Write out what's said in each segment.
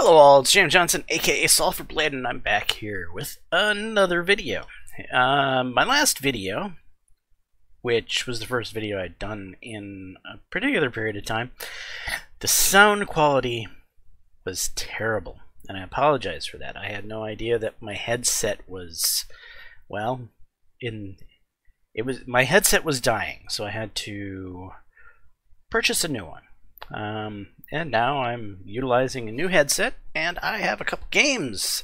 Hello all, it's Jaames Johnson, aka Sulfurblade, and I'm back here with another video. My last video, which was the first video I'd done in a particular period of time, the sound quality was terrible, and I apologize for that. I had no idea that my headset was, well, my headset was dying, so I had to purchase a new one. And now I'm utilizing a new headset, and I have a couple games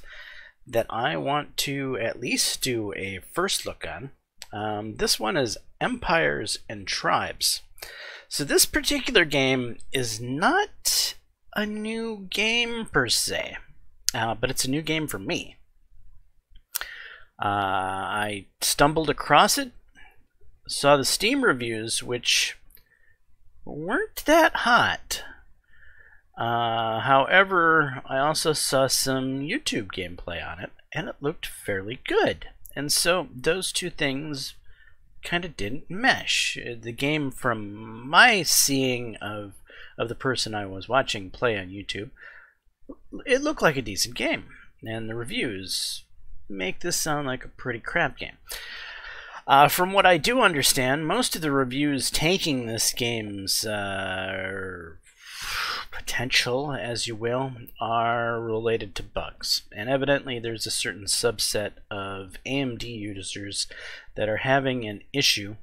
that I want to at least do a first look on. This one is Empires and Tribes. So this particular game is not a new game per se, but it's a new game for me. I stumbled across it, saw the Steam reviews, which weren't that hot. However, I also saw some YouTube gameplay on it, and it looked fairly good. And so those two things kind of didn't mesh. The game, from my seeing of the person I was watching play on YouTube, it looked like a decent game. And the reviews make this sound like a pretty crap game. From what I do understand, most of the reviews taking this game's potential, as you will, are related to bugs. And evidently there's a certain subset of AMD users that are having an issue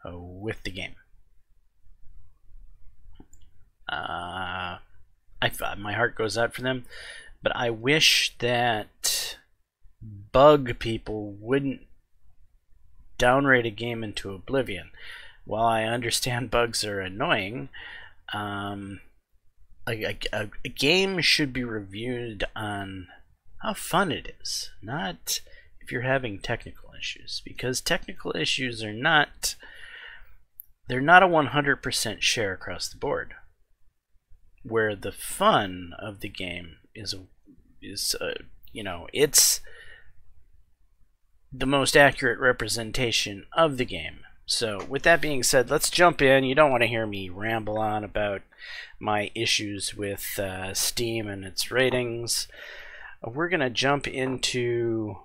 with the game. My heart goes out for them, but I wish that bug people wouldn't downrate a game into oblivion. While I understand bugs are annoying, a game should be reviewed on how fun it is, not if you're having technical issues, because technical issues are not, they're not a 100% share across the board, where the fun of the game is you know, it's the most accurate representation of the game. So with that being said, let's jump in. You don't want to hear me ramble on about my issues with Steam and its ratings. We're going to jump into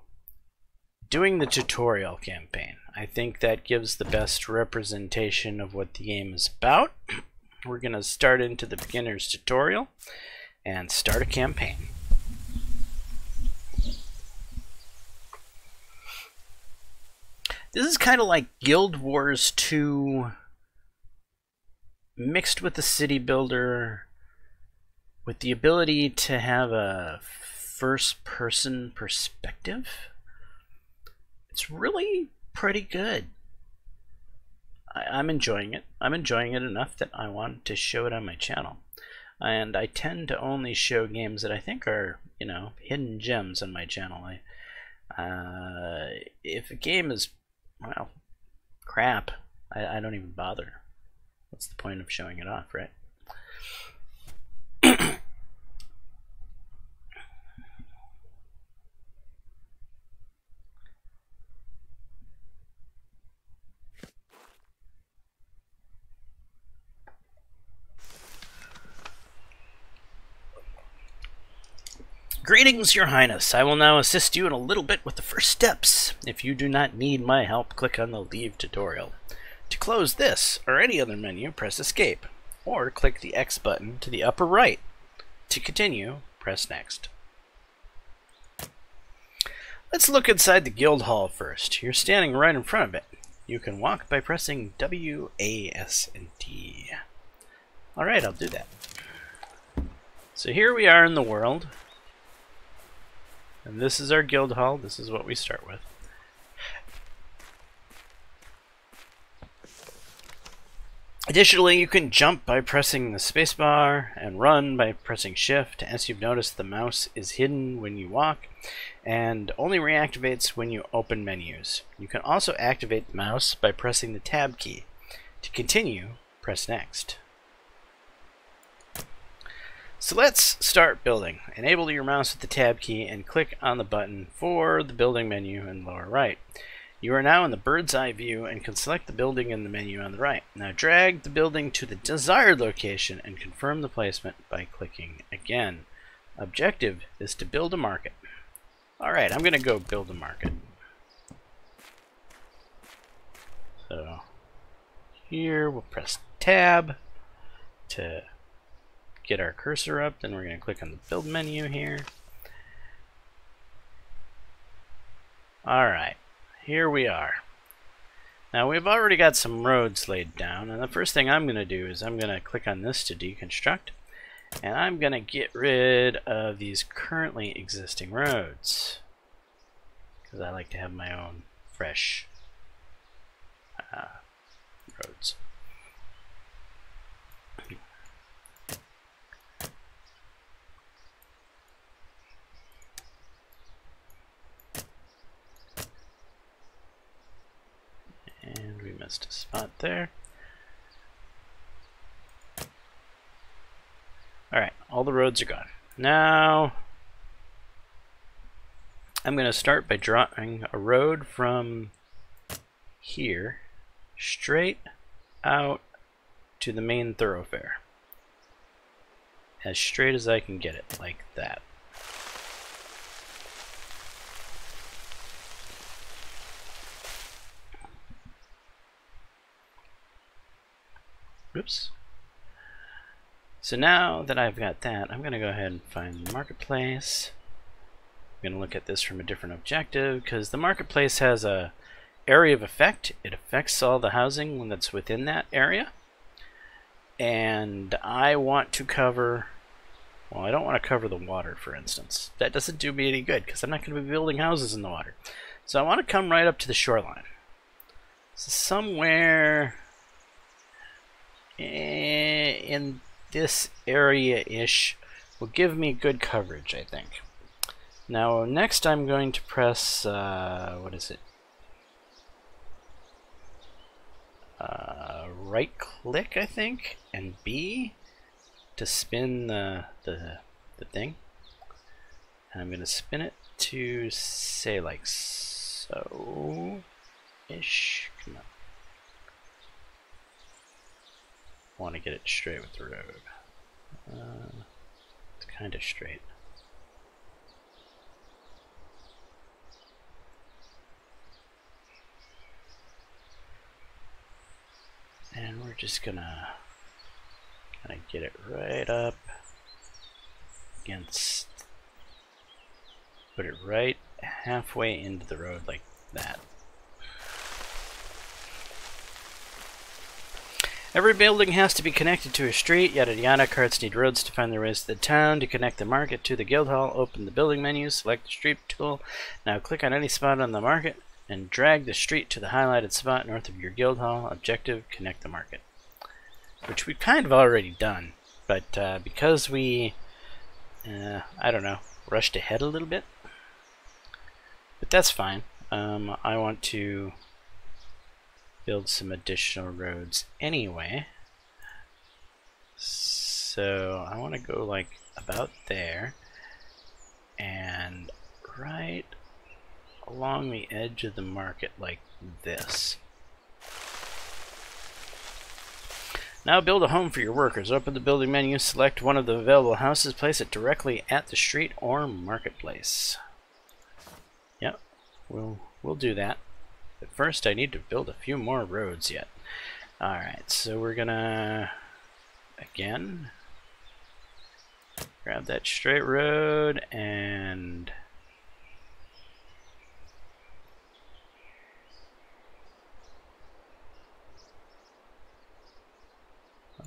doing the tutorial campaign. I think that gives the best representation of what the game is about. We're going to start into the beginner's tutorial and start a campaign. This is kind of like Guild Wars 2 mixed with the city builder, with the ability to have a first-person perspective. It's really pretty good. I'm enjoying it. I'm enjoying it enough that I want to show it on my channel. And I tend to only show games that I think are, you know, hidden gems on my channel. If a game is, well, crap, I don't even bother. What's the point of showing it off, right? Greetings, Your Highness. I will now assist you in a little bit with the first steps. If you do not need my help, click on the Leave tutorial. To close this or any other menu, press Escape, or click the X button to the upper right. To continue, press Next. Let's look inside the Guildhall first. You're standing right in front of it. You can walk by pressing W, A, S, and D. Alright, I'll do that. So here we are in the world. And this is our Guildhall. This is what we start with. Additionally, you can jump by pressing the spacebar and run by pressing Shift. As you've noticed, the mouse is hidden when you walk and only reactivates when you open menus. You can also activate the mouse by pressing the Tab key. To continue, press Next. So let's start building. Enable your mouse with the Tab key and click on the button for the building menu in lower right. You are now in the bird's eye view and can select the building in the menu on the right. Now drag the building to the desired location and confirm the placement by clicking again. objective is to build a market. Alright, I'm gonna go build a market. So here we'll press tab to get our cursor up, then we're gonna click on the build menu here. Alright, here we are. Now we've already got some roads laid down, and the first thing I'm gonna do is I'm gonna click on this to deconstruct, and I'm gonna get rid of these currently existing roads, because I like to have my own fresh roads. And we missed a spot there. Alright, all the roads are gone. Now I'm going to start by drawing a road from here straight out to the main thoroughfare. As straight as I can get it, like that. Oops. So now that I've got that, I'm going to go ahead and find the marketplace. I'm going to look at this from a different objective, because the marketplace has a area of effect. It affects all the housing that's within that area. And I want to cover, well, I don't want to cover the water, for instance. That doesn't do me any good, because I'm not going to be building houses in the water. So I want to come right up to the shoreline. So somewhere in this area-ish will give me good coverage, I think. Now next I'm going to press, what is it? Right click, I think, and B to spin the thing. And I'm going to spin it to say like so-ish. Come on. Want to get it straight with the road. It's kind of straight. And we're just gonna kind of get it right up against, put it right halfway into the road like that. Every building has to be connected to a street, yada yada. Carts need roads to find their ways to the town. To connect the market to the Guildhall, open the building menu, select the street tool. Now click on any spot on the market and drag the street to the highlighted spot north of your Guildhall. Objective, connect the market. Which we've kind of already done, but because we, I don't know, rushed ahead a little bit. But that's fine. I want to build some additional roads anyway. So I want to go like about there and right along the edge of the market like this. Now build a home for your workers. Open the building menu, select one of the available houses, place it directly at the street or marketplace. Yep, we'll do that. But first I need to build a few more roads yet. Alright, so we're gonna again grab that straight road and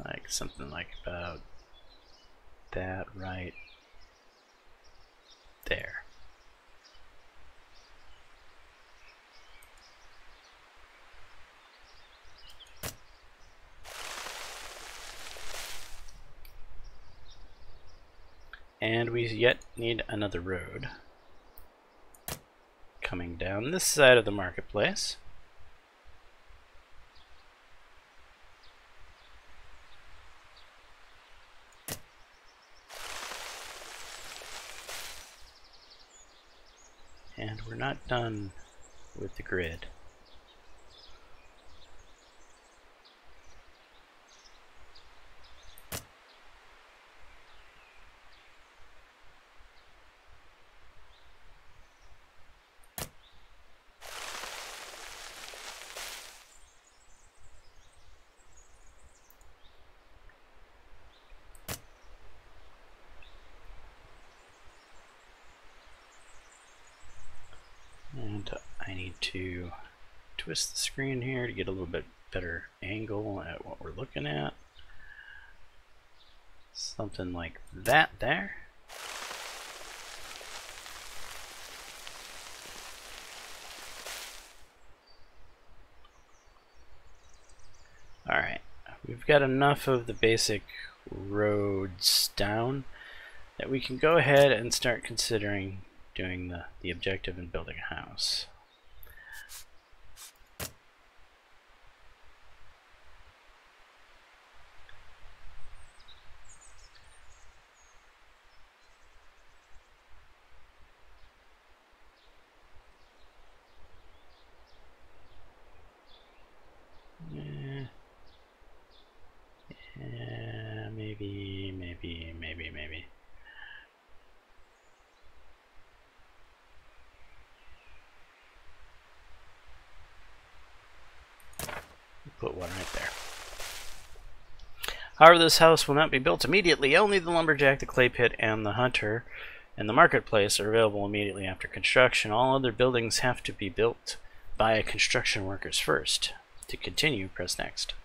like something like about that right there. And we yet need another road coming down this side of the marketplace. And we're not done with the grid. to twist the screen here to get a little bit better angle at what we're looking at. Something like that there. Alright, we've got enough of the basic roads down that we can go ahead and start considering doing the objective in building a house. Maybe. Put one right there. However, this house will not be built immediately. Only the lumberjack, the clay pit, and the hunter and the marketplace are available immediately after construction. All other buildings have to be built by construction workers first. To continue, press next.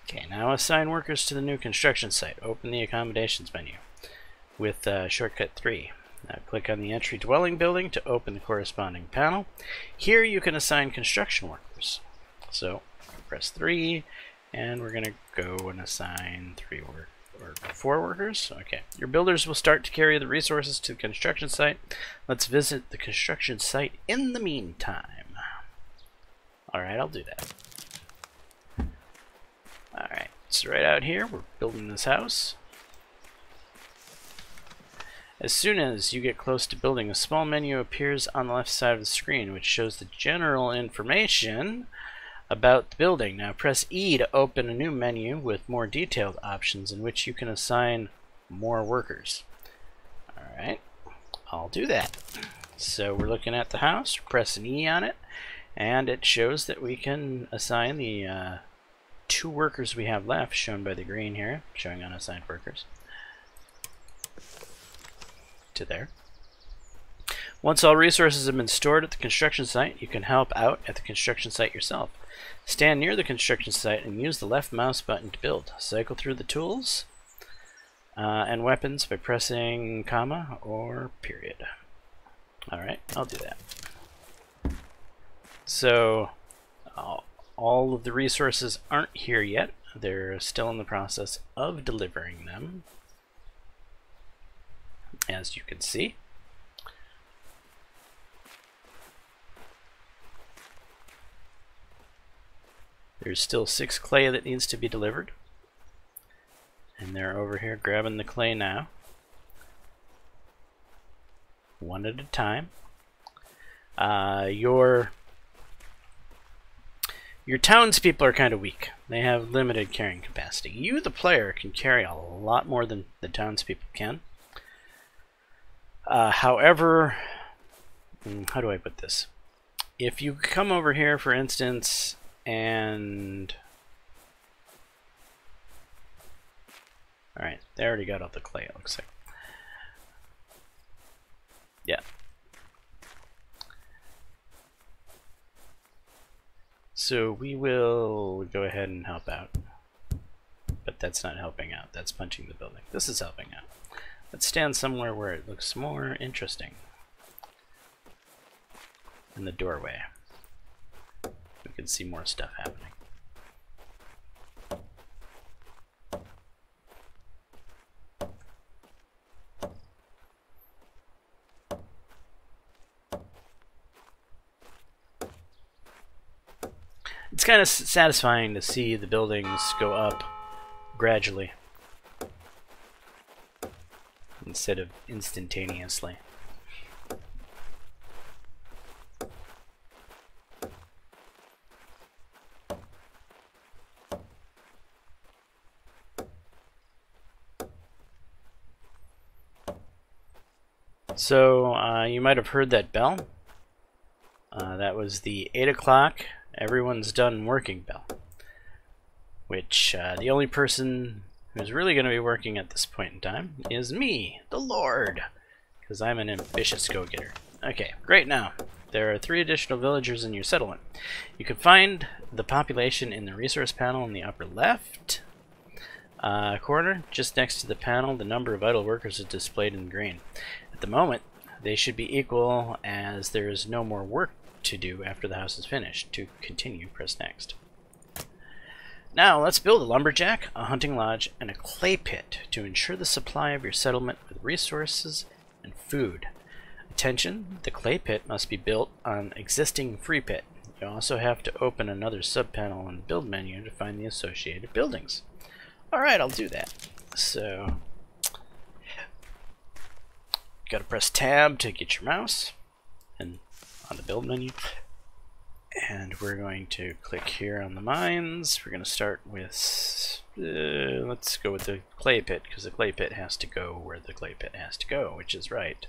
Okay, now assign workers to the new construction site. Open the accommodations menu with shortcut 3. Now click on the entry dwelling building to open the corresponding panel. Here you can assign construction workers. So press 3 and we're going to go and assign 4 workers. Okay, your builders will start to carry the resources to the construction site. Let's visit the construction site in the meantime. Alright, I'll do that. Alright, so right out here, we're building this house. As soon as you get close to building, a small menu appears on the left side of the screen, which shows the general information about the building. Now press E to open a new menu with more detailed options in which you can assign more workers. Alright, I'll do that. So we're looking at the house, press an E on it, and it shows that we can assign the 2 workers we have left, shown by the green here, showing unassigned workers, to there. Once all resources have been stored at the construction site, you can help out at the construction site yourself. Stand near the construction site and use the left mouse button to build. Cycle through the tools and weapons by pressing comma or period. Alright, I'll do that. So all of the resources aren't here yet. They're still in the process of delivering them, as you can see. There's still 6 clay that needs to be delivered, and they're over here grabbing the clay now, one at a time. Your townspeople are kind of weak. They have limited carrying capacity. You, the player, can carry a lot more than the townspeople can. However, how do I put this? If you come over here, for instance, and... Alright, they already got all the clay, it looks like. Yeah. So we will go ahead and help out. But that's not helping out. That's punching the building. This is helping out. Let's stand somewhere where it looks more interesting. In the doorway. We can see more stuff happening. It's kind of satisfying to see the buildings go up gradually instead of instantaneously. So you might have heard that bell. That was the 8 o'clock. Everyone's done working bell, which the only person who's really going to be working at this point in time is me, the Lord, because I'm an ambitious go-getter. Okay, great. Now there are 3 additional villagers in your settlement. You can find the population in the resource panel in the upper left corner. Just next to the panel, the number of idle workers is displayed in green. At the moment, they should be equal, as there is no more work to do after the house is finished. To continue, press next. Now let's build a lumberjack, a hunting lodge, and a clay pit to ensure the supply of your settlement with resources and food. Attention, the clay pit must be built on existing free pit. You also have to open another subpanel in the build menu to find the associated buildings. Alright, I'll do that. So, gotta press tab to get your mouse and on the build menu. And we're going to click here on the mines. We're going to start with, let's go with the clay pit, because the clay pit has to go where the clay pit has to go, which is right.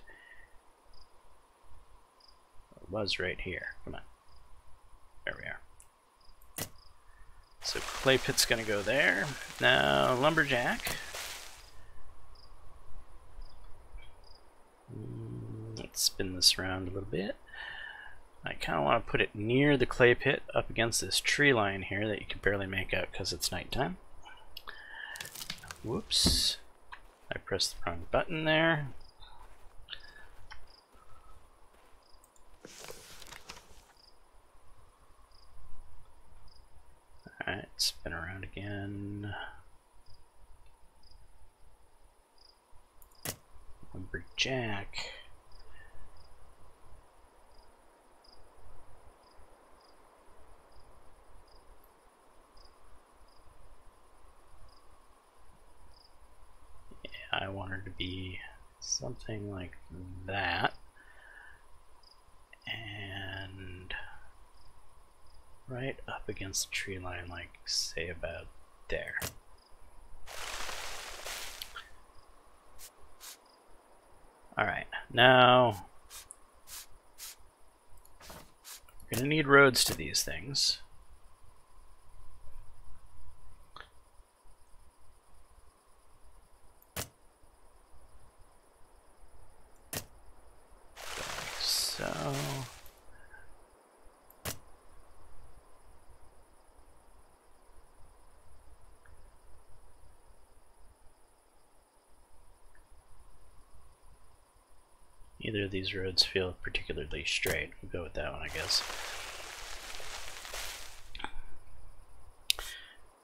It was right here. Come on. There we are. So clay pit's going to go there. Now lumberjack. Let's spin this around a little bit. I kind of want to put it near the clay pit, up against this tree line here that you can barely make out because it's nighttime. Whoops. I pressed the wrong button there. Alright, spin around again. Lumberjack. I want her to be something like that, and right up against the tree line, like say about there. Alright, now we're going to need roads to these things. So either of these roads feel particularly straight. We'll go with that one, I guess.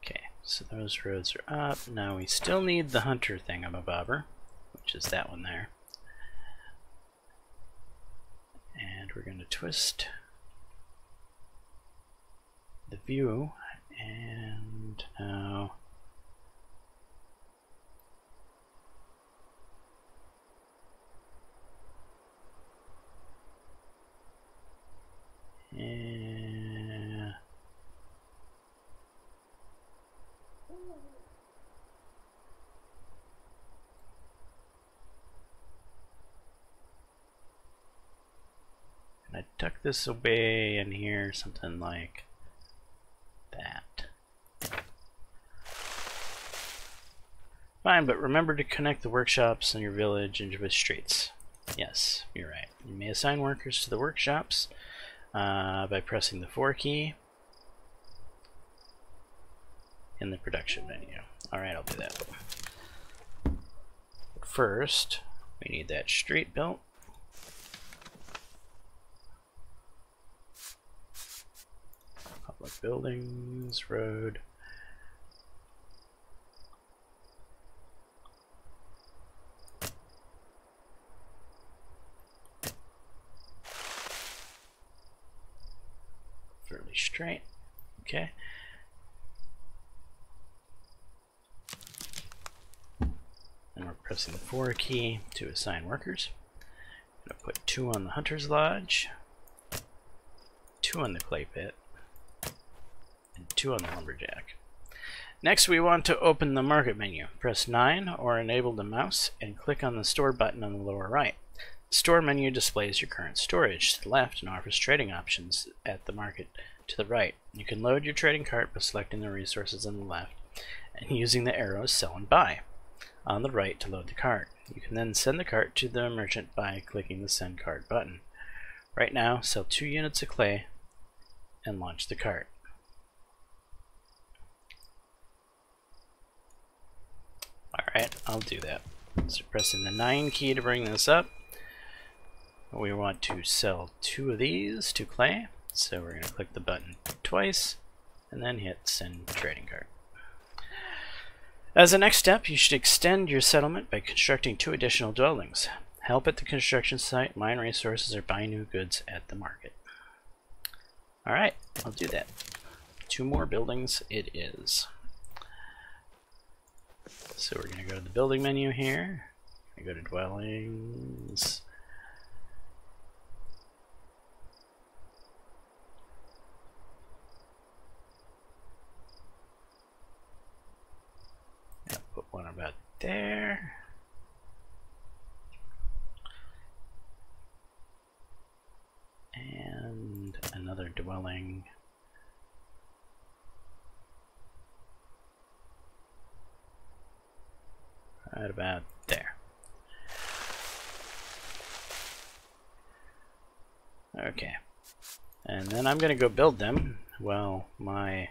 Okay, so those roads are up. Now we still need the hunter thingamabobber, which is that one there. And we're going to twist the view, and now I tuck this away in here, something like that. Fine, but remember to connect the workshops in your village into the streets. Yes, you're right. You may assign workers to the workshops by pressing the 4 key in the production menu. Alright, I'll do that. First, we need that street built. Public buildings, road. Fairly straight. Okay. And we're pressing the 4 key to assign workers. I'm going to put 2 on the Hunter's Lodge, 2 on the Clay Pit, and 2 on the Lumberjack. Next, we want to open the market menu. Press 9 or enable the mouse and click on the store button on the lower right. The store menu displays your current storage to the left and offers trading options at the market to the right. You can load your trading cart by selecting the resources on the left and using the arrows sell and buy on the right to load the cart. You can then send the cart to the merchant by clicking the send cart button. Right now, sell 2 units of clay and launch the cart. Alright, I'll do that. So pressing the 9 key to bring this up. We want to sell 2 of these to clay. So we're going to click the button twice and then hit send trading cart. As a next step, you should extend your settlement by constructing 2 additional dwellings. Help at the construction site, mine resources, or buy new goods at the market. Alright, I'll do that. 2 more buildings it is. So we're going to go to the building menu here. I go to dwellings. I'll put one about there. And another dwelling. Right about there. Okay. And then I'm going to go build them while my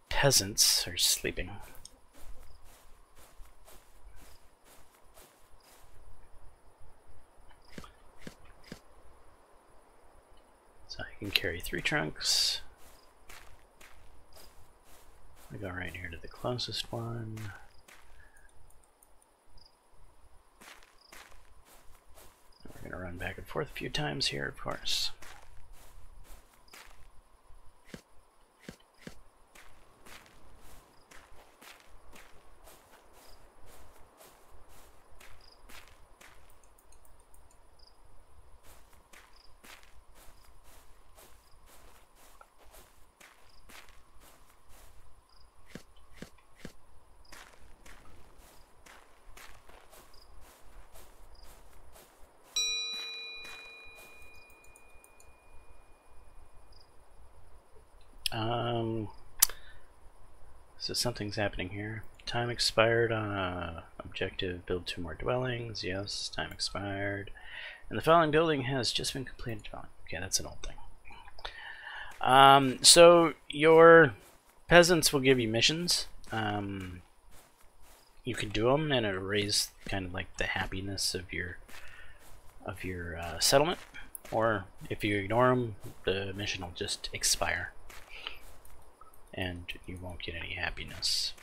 peasants are sleeping. So I can carry 3 trunks. I go right here to the closest one. We're going to run back and forth a few times here, of course. So something's happening here. Time expired on a objective, build 2 more dwellings. Yes, time expired. And the following building has just been completed. Okay, that's an old thing. So your peasants will give you missions. You can do them and it'll raise kind of like the happiness of your settlement. Or if you ignore them, the mission will just expire. And you won't get any happiness.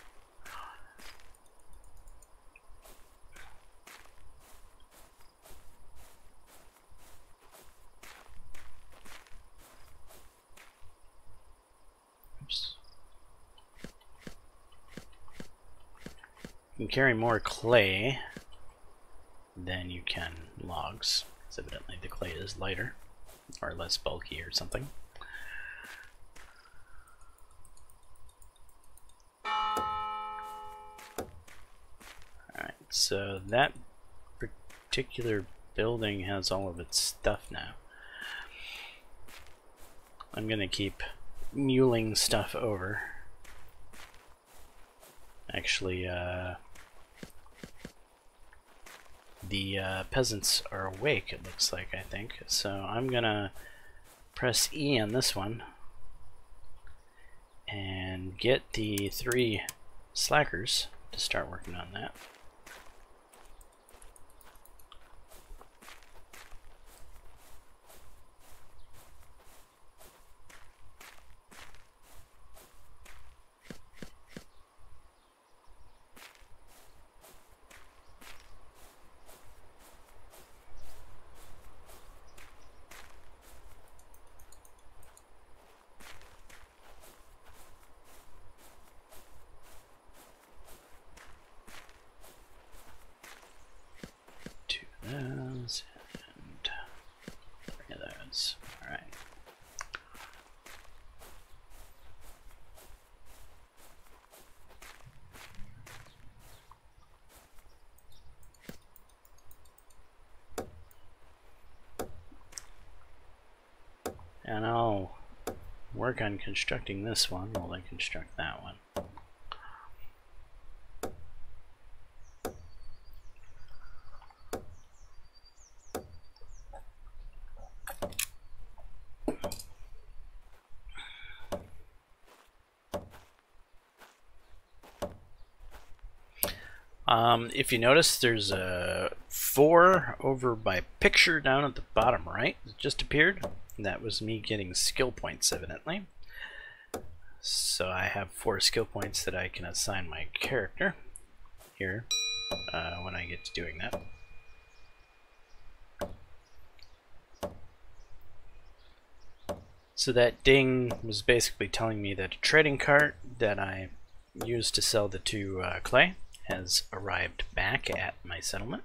Oops. You can carry more clay than you can logs, because evidently the clay is lighter or less bulky or something. So that particular building has all of its stuff now. I'm gonna keep muling stuff over. Actually, the peasants are awake, it looks like, I think. So I'm gonna press E on this one and get the 3 slackers to start working on that. Those and 3 of those. Alright. And I'll work on constructing this one while I construct that one. If you notice, there's a 4 over my picture down at the bottom right. It just appeared. That was me getting skill points, evidently. So I have 4 skill points that I can assign my character here when I get to doing that. So that ding was basically telling me that a trading cart that I used to sell the 2 clay has arrived back at my settlement.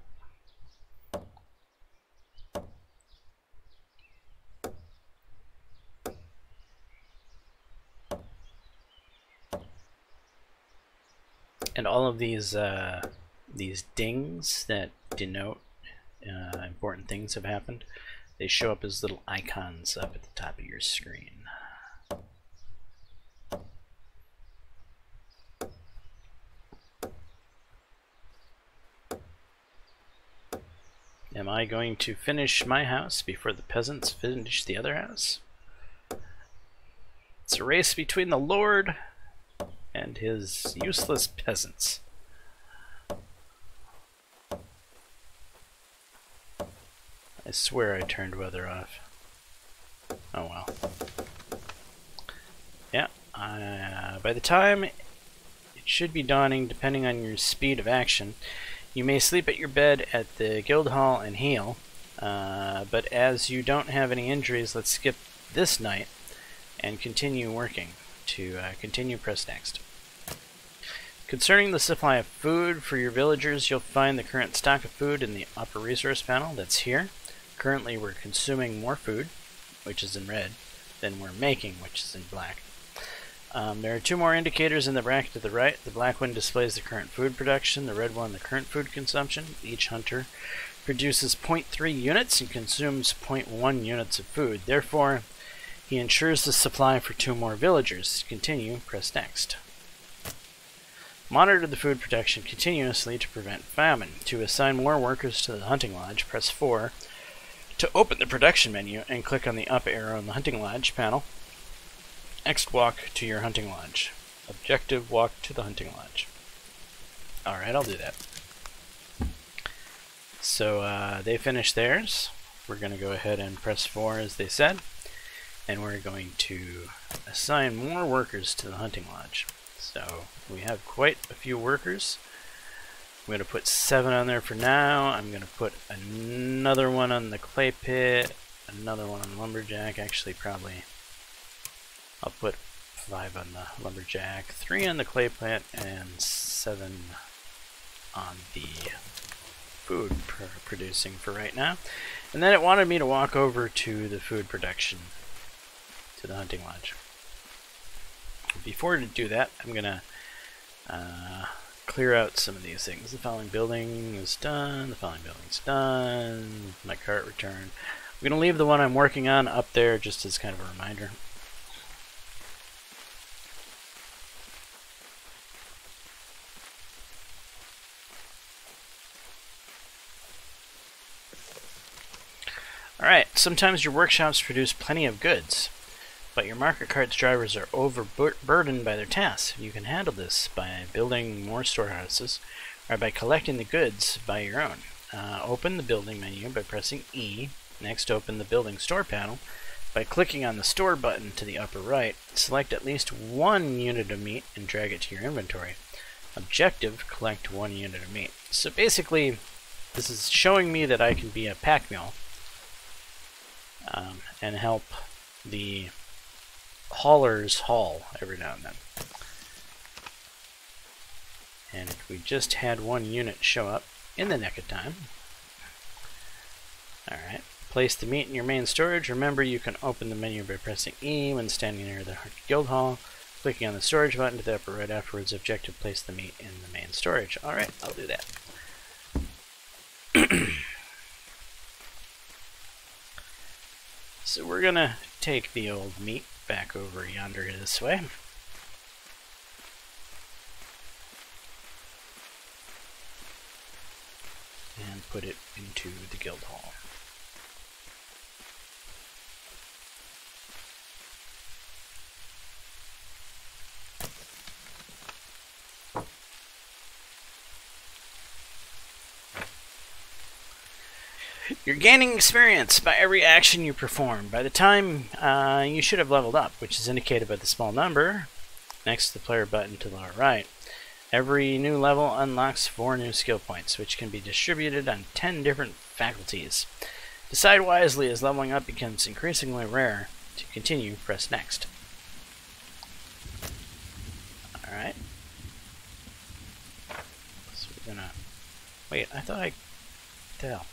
And all of these dings that denote important things have happened, they show up as little icons up at the top of your screen. Am I going to finish my house before the peasants finish the other house? It's a race between the Lord and his useless peasants. I swear I turned weather off. Oh well. Yeah, by the time it should be dawning, depending on your speed of action, you may sleep at your bed at the Guildhall and heal, but as you don't have any injuries, let's skip this night and continue working. To continue, press next. Concerning the supply of food for your villagers, you'll find the current stock of food in the upper resource panel. That's here. Currently we're consuming more food, which is in red, than we're making, which is in black. There are 2 more indicators in the bracket to the right. The black one displays the current food production, the red one the current food consumption. Each hunter produces 0.3 units and consumes 0.1 units of food. Therefore, he ensures the supply for 2 more villagers. To continue, press next. Monitor the food production continuously to prevent famine. To assign more workers to the hunting lodge, press 4 to open the production menu and click on the up arrow in the hunting lodge panel. Next, walk to your hunting lodge. Objective, walk to the hunting lodge. Alright, I'll do that. So they finished theirs. We're going to go ahead and press 4 as they said. And we're going to assign more workers to the hunting lodge. So we have quite a few workers. I'm going to put 7 on there for now. I'm going to put another one on the clay pit, another one on lumberjack. Actually, probably I'll put 5 on the lumberjack, 3 on the clay pit, and 7 on the food producing for right now. And then it wanted me to walk over to the food production, to the hunting lodge. Before to do that, I'm going to clear out some of these things. The following building is done, the following building is done, my cart returned. I'm going to leave the one I'm working on up there just as kind of a reminder. Alright, sometimes your workshops produce plenty of goods, but your market cart's drivers are overburdened by their tasks. You can handle this by building more storehouses or by collecting the goods by your own. Open the building menu by pressing E. Next, open the building store panel by clicking on the store button to the upper right. Select at least 1 unit of meat and drag it to your inventory. Objective, collect 1 unit of meat. So basically, this is showing me that I can be a pack mule and help the haulers haul every now and then. And if we just had 1 unit show up in the nick of time. Alright, place the meat in your main storage. Remember, you can open the menu by pressing E when standing near the Guildhall. Clicking on the storage button to the upper right afterwards. Objective, place the meat in the main storage. Alright, I'll do that. So we're gonna take the old meat back over yonder this way. And put it into the Guildhall. You're gaining experience by every action you perform. By the time you should have leveled up, which is indicated by the small number next to the player button to the lower right. Every new level unlocks 4 new skill points, which can be distributed on 10 different faculties. Decide wisely as leveling up becomes increasingly rare. To continue, press next. Alright. So we're gonna... Wait, I thought I... What the hell?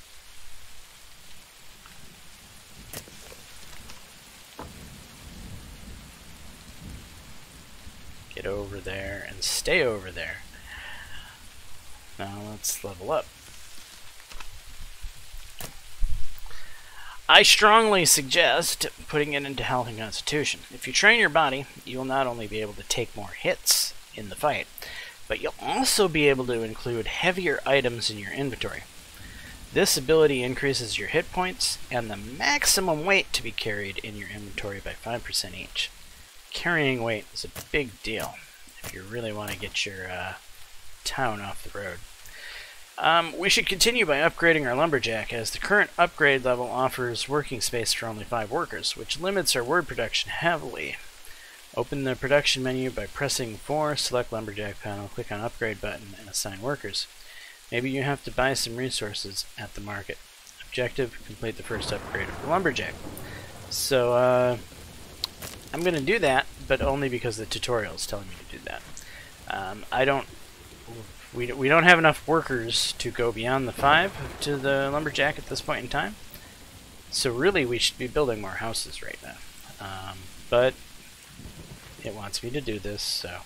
Get over there and stay over there. Now let's level up. I strongly suggest putting it into health and constitution. If you train your body, you will not only be able to take more hits in the fight, but you'll also be able to include heavier items in your inventory. This ability increases your hit points and the maximum weight to be carried in your inventory by 5% each. Carrying weight is a big deal if you really want to get your town off the road. We should continue by upgrading our lumberjack, as the current upgrade level offers working space for only 5 workers, which limits our wood production heavily. Open the production menu by pressing 4, select lumberjack panel, click on upgrade button, and assign workers. Maybe you have to buy some resources at the market. Objective, complete the first upgrade of the lumberjack. So, I'm going to do that, but only because the tutorial is telling me to do that. We don't have enough workers to go beyond the 5 to the lumberjack at this point in time. So really, we should be building more houses right now. But it wants me to do this, so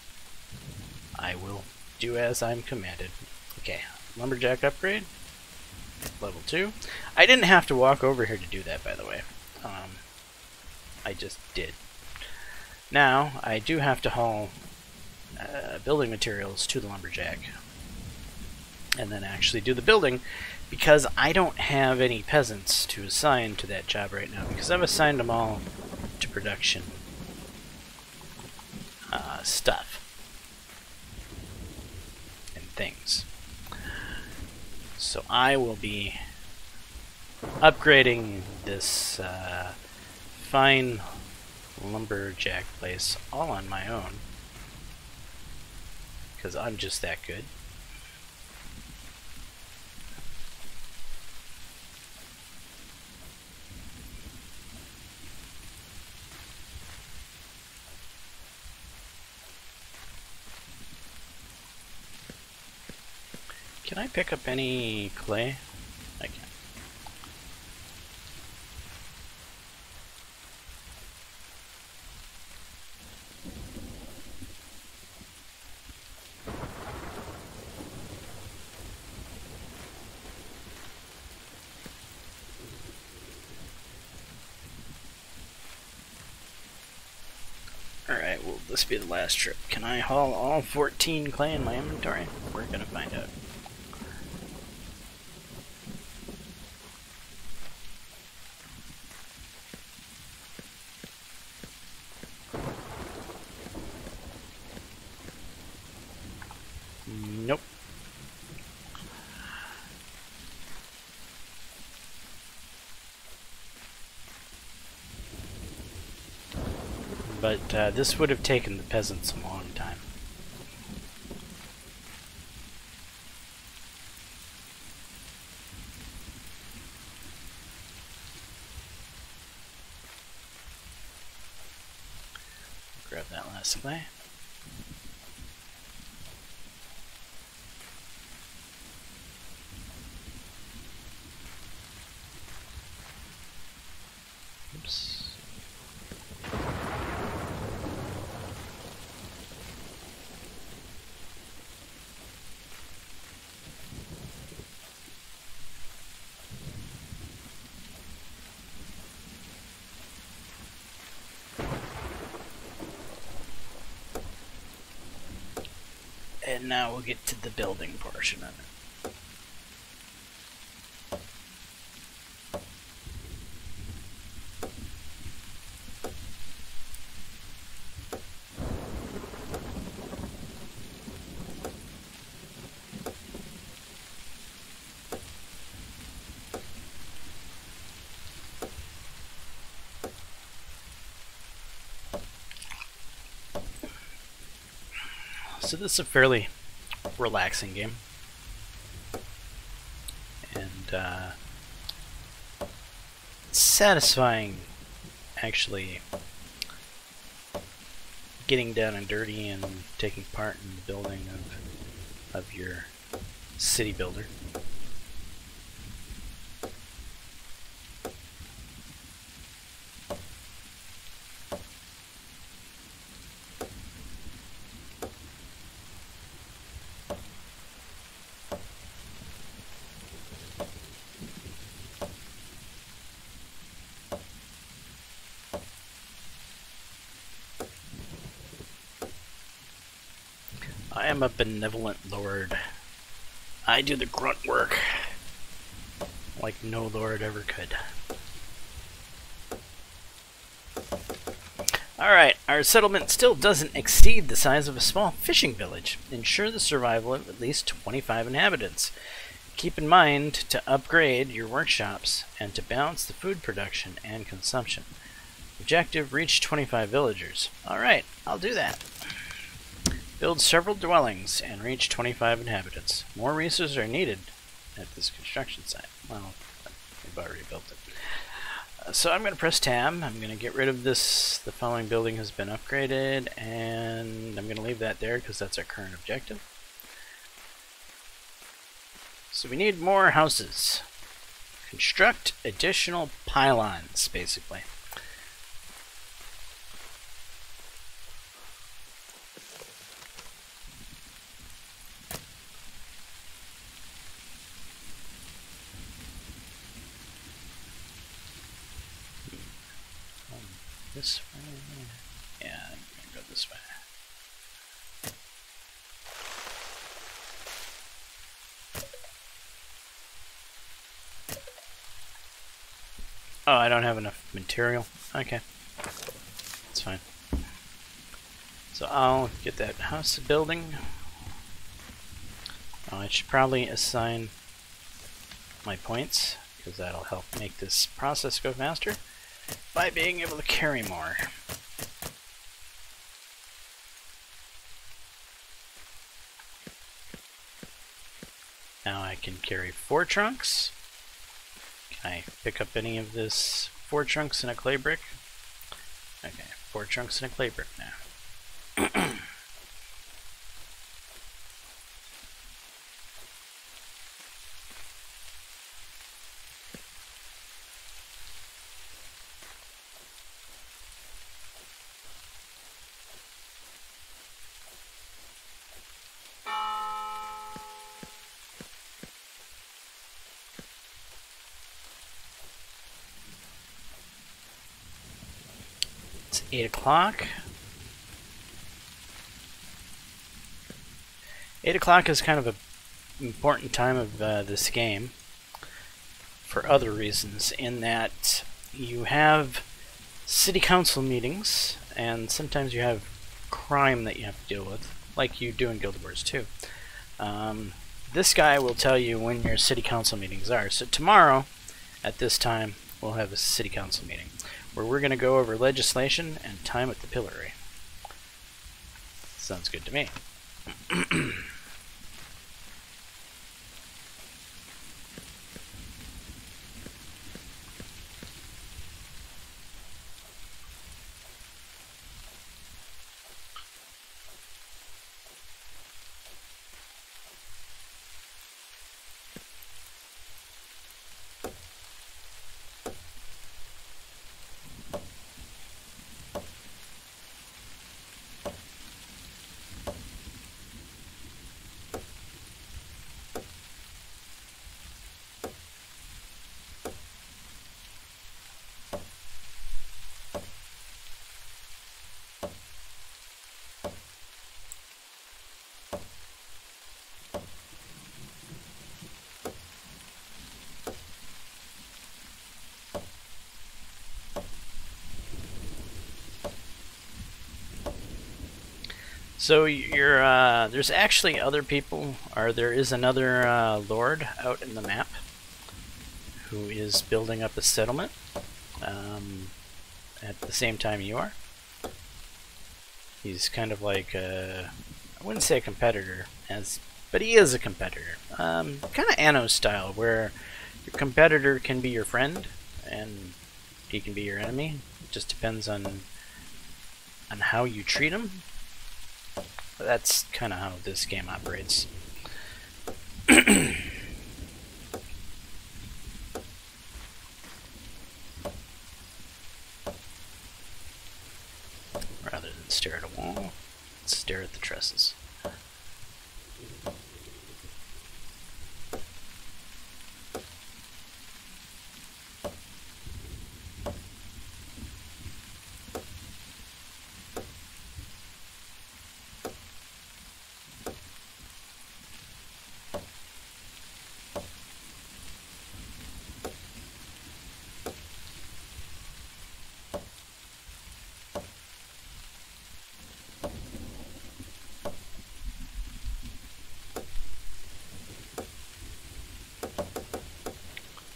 I will do as I'm commanded. Okay, lumberjack upgrade, level 2. I didn't have to walk over here to do that, by the way. I just did. Now, I do have to haul building materials to the lumberjack and then actually do the building, because I don't have any peasants to assign to that job right now, because I've assigned them all to production stuff and things. So I will be upgrading this fine lumberjack place all on my own, because I'm just that good. Can I pick up any clay? I can. Alright, will this be the last trip? Can I haul all 14 clay in my inventory? We're gonna find out. Nope. But this would have taken the peasants a long time. Grab that last clay. Oops. And now we'll get to the building portion of it. So this is a fairly relaxing game, and satisfying, actually, getting down and dirty and taking part in the building of your city builder. I am a benevolent lord. I do the grunt work like no lord ever could. Alright, our settlement still doesn't exceed the size of a small fishing village. Ensure the survival of at least 25 inhabitants. Keep in mind to upgrade your workshops and to balance the food production and consumption. Objective, reach 25 villagers. Alright, I'll do that. Build several dwellings and reach 25 inhabitants. More resources are needed at this construction site. Well, we've already built it. So I'm going to press tab. I'm going to get rid of this. The following building has been upgraded, and I'm going to leave that there because that's our current objective. So we need more houses. Construct additional pylons, basically. This way? Yeah, I'm gonna go this way. Oh, I don't have enough material. Okay. That's fine. So I'll get that house building. Oh, I should probably assign my points, because that'll help make this process go faster by being able to carry more. Now I can carry 4 trunks. Can I pick up any of this 4 trunks and a clay brick? Okay, 4 trunks and a clay brick now. It's 8 o'clock. 8 o'clock is kind of an important time of this game for other reasons, in that you have city council meetings, and sometimes you have crime that you have to deal with, like you do in Guild Wars 2. This guy will tell you when your city council meetings are. So tomorrow, at this time, we'll have a city council meeting, where we're going to go over legislation and time at the pillory. Sounds good to me. So you're there's actually other people, or there is another lord out in the map who is building up a settlement at the same time you are. He's kind of like I wouldn't say a competitor, but he is a competitor. Kind of Anno style, where your competitor can be your friend, and he can be your enemy. It just depends on how you treat him. But that's kind of how this game operates. Rather than stare at a wall, let's stare at the trusses.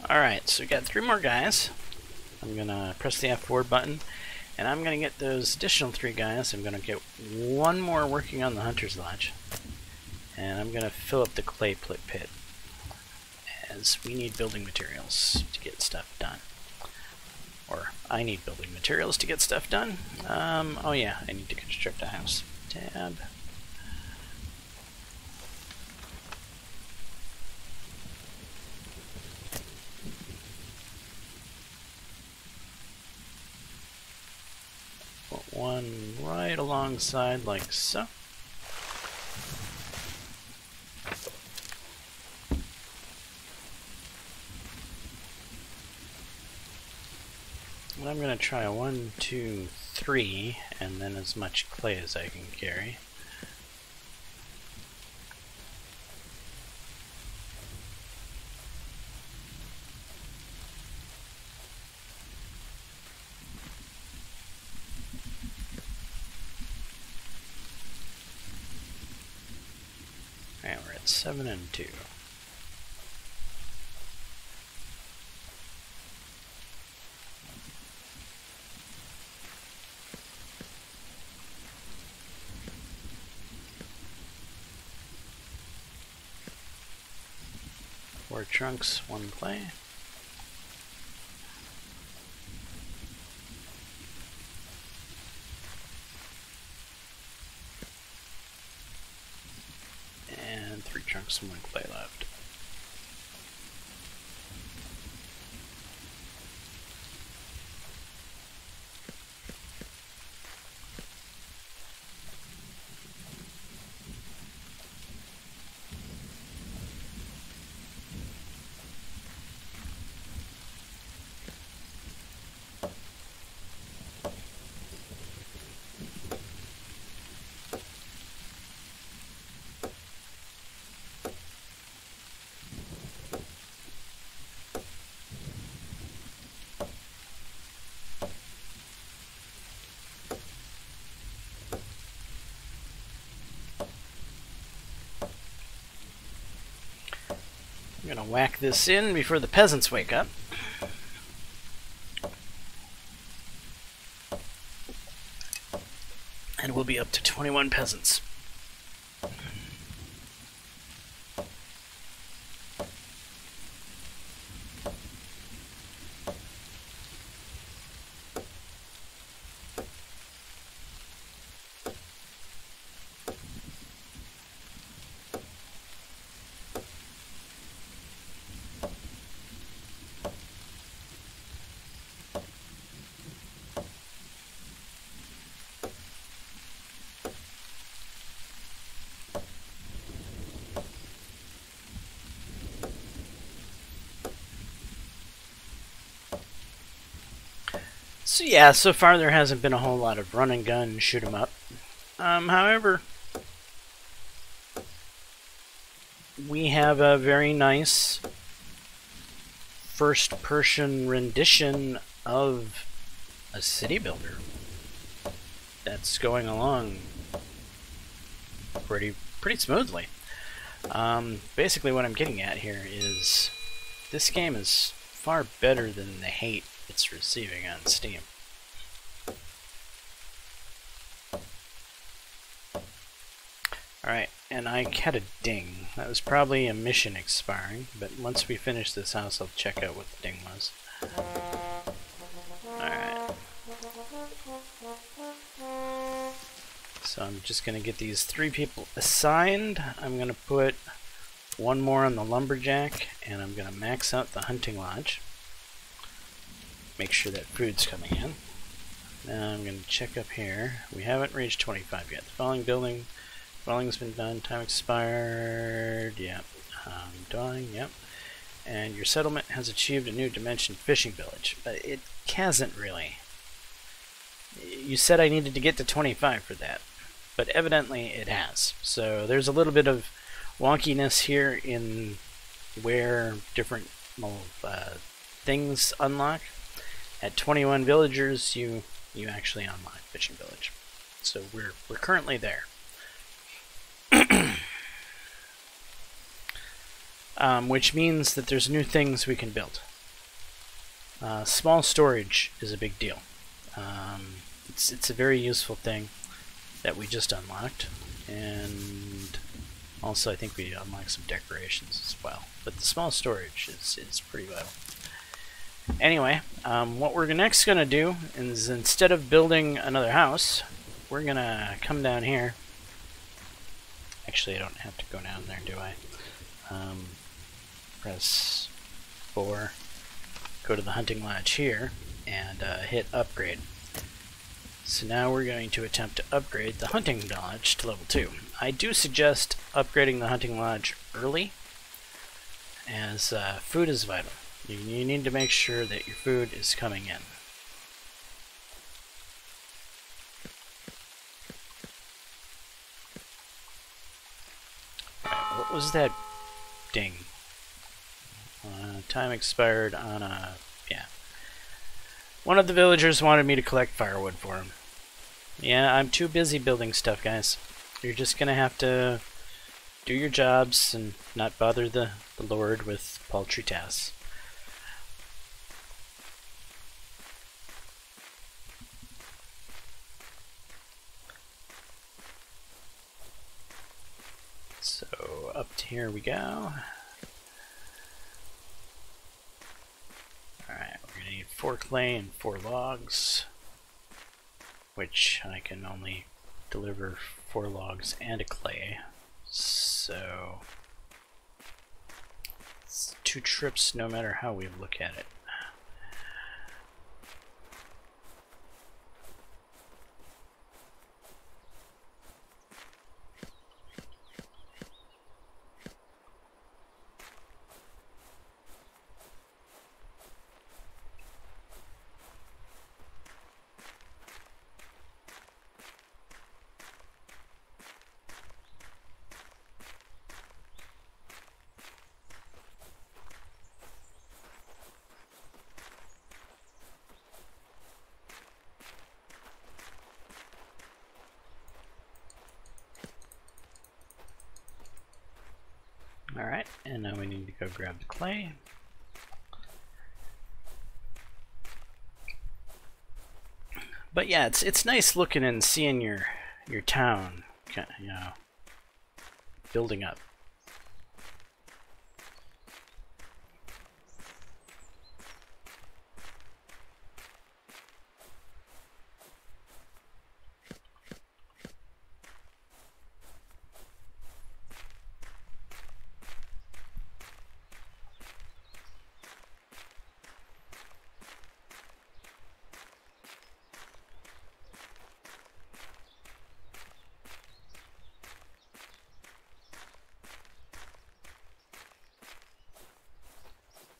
Alright, so we got 3 more guys. I'm going to press the F4 button, and I'm going to get those additional 3 guys. I'm going to get 1 more working on the Hunter's Lodge. And I'm going to fill up the clay pit, as we need building materials to get stuff done. Or, I need building materials to get stuff done. Oh yeah, I need to construct a house. Tab. One right alongside, like so. And I'm going to try a 1, 2, 3, and then as much clay as I can carry. And we're at 7 and 2. Four trunks, 1 clay. And 3 trunks and 1 clay left. I'm going to whack this in before the peasants wake up. And we'll be up to 21 peasants. So yeah, so far there hasn't been a whole lot of run and gun, shoot 'em up. However, we have a very nice first-person rendition of a city builder that's going along pretty smoothly. Basically what I'm getting at here is this game is far better than the hate it's receiving on Steam. Alright, and I had a ding. That was probably a mission expiring, but once we finish this house, I'll check out what the ding was. Alright. So I'm just going to get these 3 people assigned. I'm going to put 1 more on the lumberjack, and I'm going to max out the hunting lodge. Make sure that food's coming in. Now I'm going to check up here. We haven't reached 25 yet. The following dwelling's been done. Time expired. Yep. Dwelling. Yep. And your settlement has achieved a new dimension fishing village. But it hasn't really. You said I needed to get to 25 for that. But evidently it has. So there's a little bit of wonkiness here in where different things unlock. At 21 villagers, you actually unlock fishing village. So we're currently there. Which means that there's new things we can build. Small storage is a big deal. It's a very useful thing that we just unlocked, and also I think we unlocked some decorations as well. But the small storage is pretty vital. Anyway, what we're next going to do is, instead of building another house, we're going to come down here. Actually, I don't have to go down there, do I? Press 4, go to the hunting lodge here, and hit upgrade. So now we're going to attempt to upgrade the hunting lodge to level 2. I do suggest upgrading the hunting lodge early, as food is vital. You need to make sure that your food is coming in. Alright, what was that ding? Time expired on a... yeah. One of the villagers wanted me to collect firewood for him. Yeah, I'm too busy building stuff, guys. You're just gonna have to do your jobs and not bother the Lord with paltry tasks. So up to here we go. Alright, we're going to need 4 clay and 4 logs, which I can only deliver 4 logs and a clay. So it's 2 trips no matter how we look at it. Alright, and now we need to go grab the clay. But yeah, it's nice looking and seeing your town, you know, building up.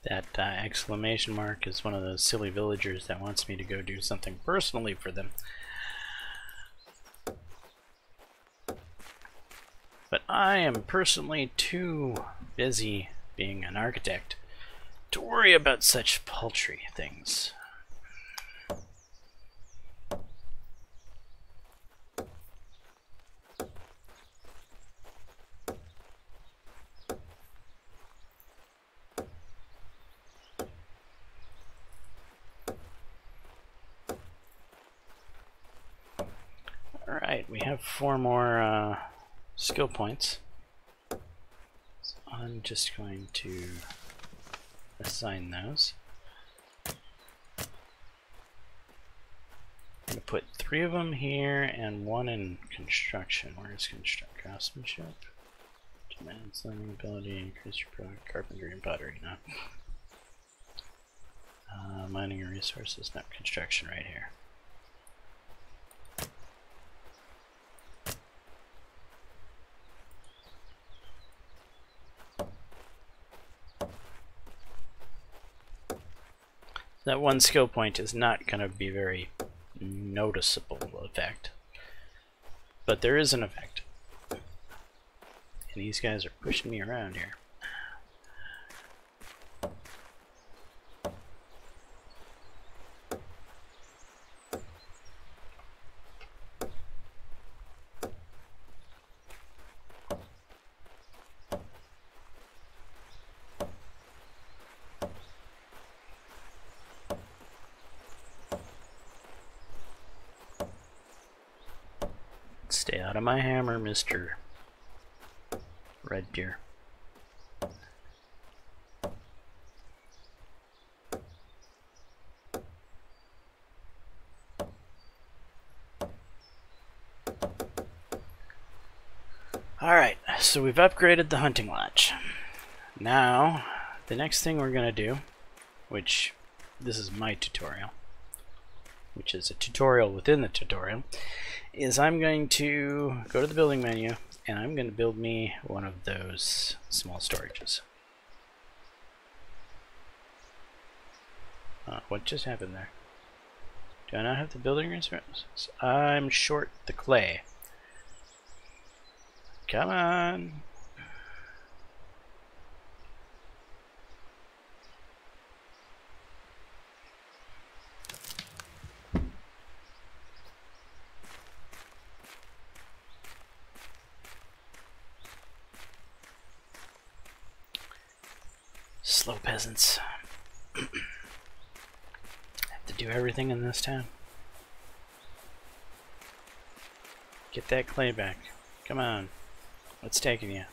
That exclamation mark is one of those silly villagers that wants me to go do something personally for them. But I am personally too busy being an architect to worry about such paltry things. Alright, we have 4 more skill points. So I'm just going to assign those. I'm going to put 3 of them here and 1 in construction. Where's construction? Craftsmanship? Demands learning ability, increase your product, carpentry and pottery. No. Mining and resources, not construction right here. That 1 skill point is not going to be very noticeable effect, but there is an effect. And these guys are pushing me around here. Stay out of my hammer, Mr. Red Deer. Alright, so we've upgraded the hunting lodge. Now, the next thing we're going to do, which this is my tutorial, which is a tutorial within the tutorial, is I'm going to go to the building menu and I'm going to build me one of those small storages. What just happened there? Do I not have the building resources? I'm short the clay. Come on. Slow peasants. Have to do everything in this town. Get that clay back. Come on. What's taking you?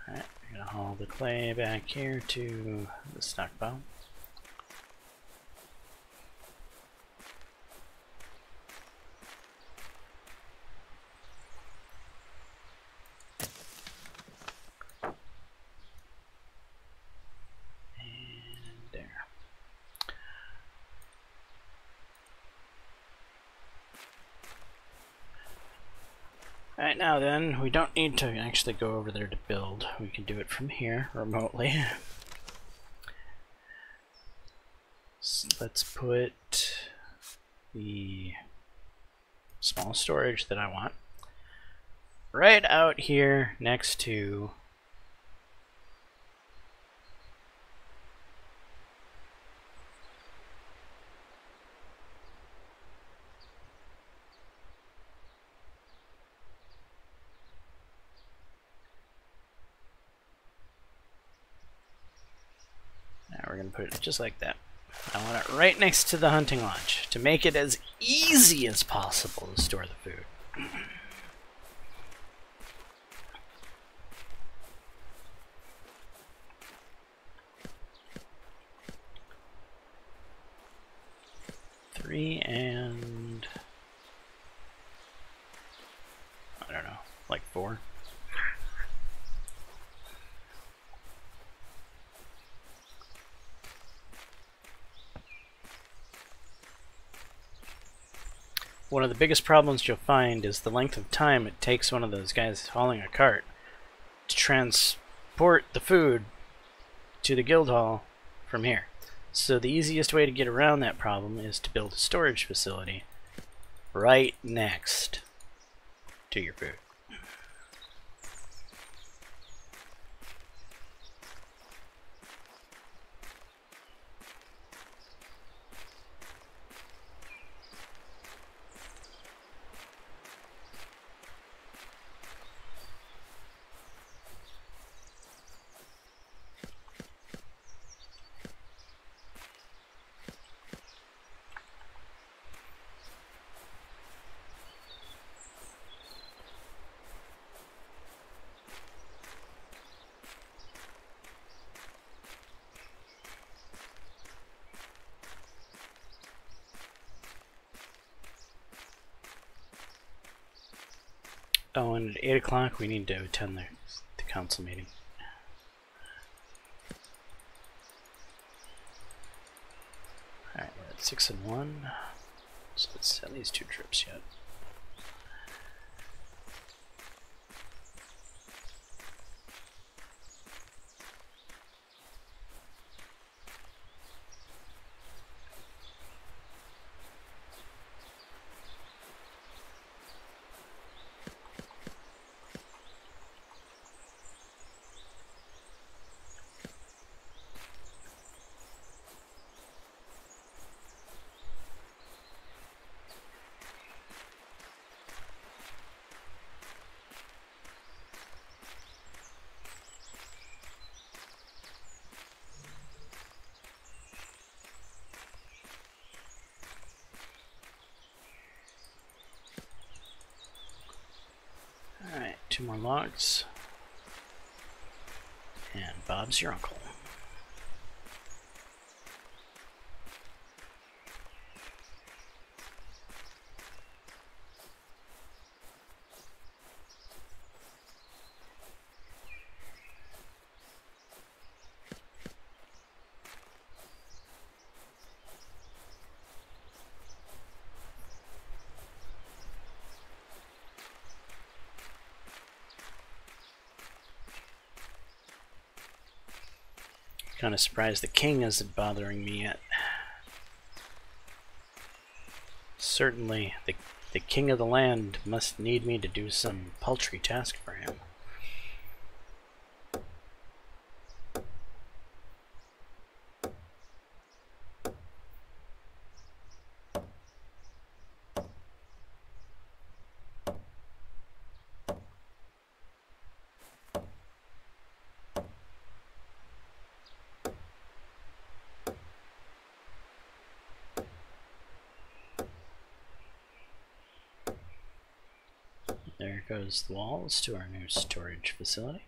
Alright, we're gonna haul the clay back here to the stockpile. Alright, now then, we don't need to actually go over there to build. We can do it from here, remotely. So let's put the small storage that I want right out here next to we're going to put it just like that. I want it right next to the hunting lodge to make it as easy as possible to store the food. Three and I don't know, like 4. One of the biggest problems you'll find is the length of time it takes one of those guys hauling a cart to transport the food to the Guildhall from here. So the easiest way to get around that problem is to build a storage facility right next to your food. Oh, and at 8 o'clock we need to attend the council meeting. Alright, we're at 6 and 1. So let's at least 2 trips yet. Alright, 2 more logs. And Bob's your uncle. Kind of surprised the king isn't bothering me yet. Certainly, the king of the land must need me to do some paltry task for him. There goes the walls to our new storage facility.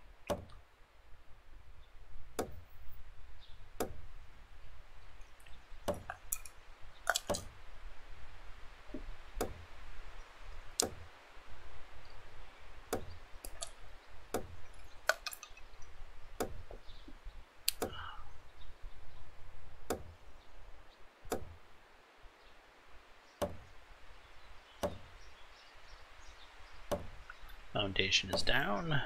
Foundation is down.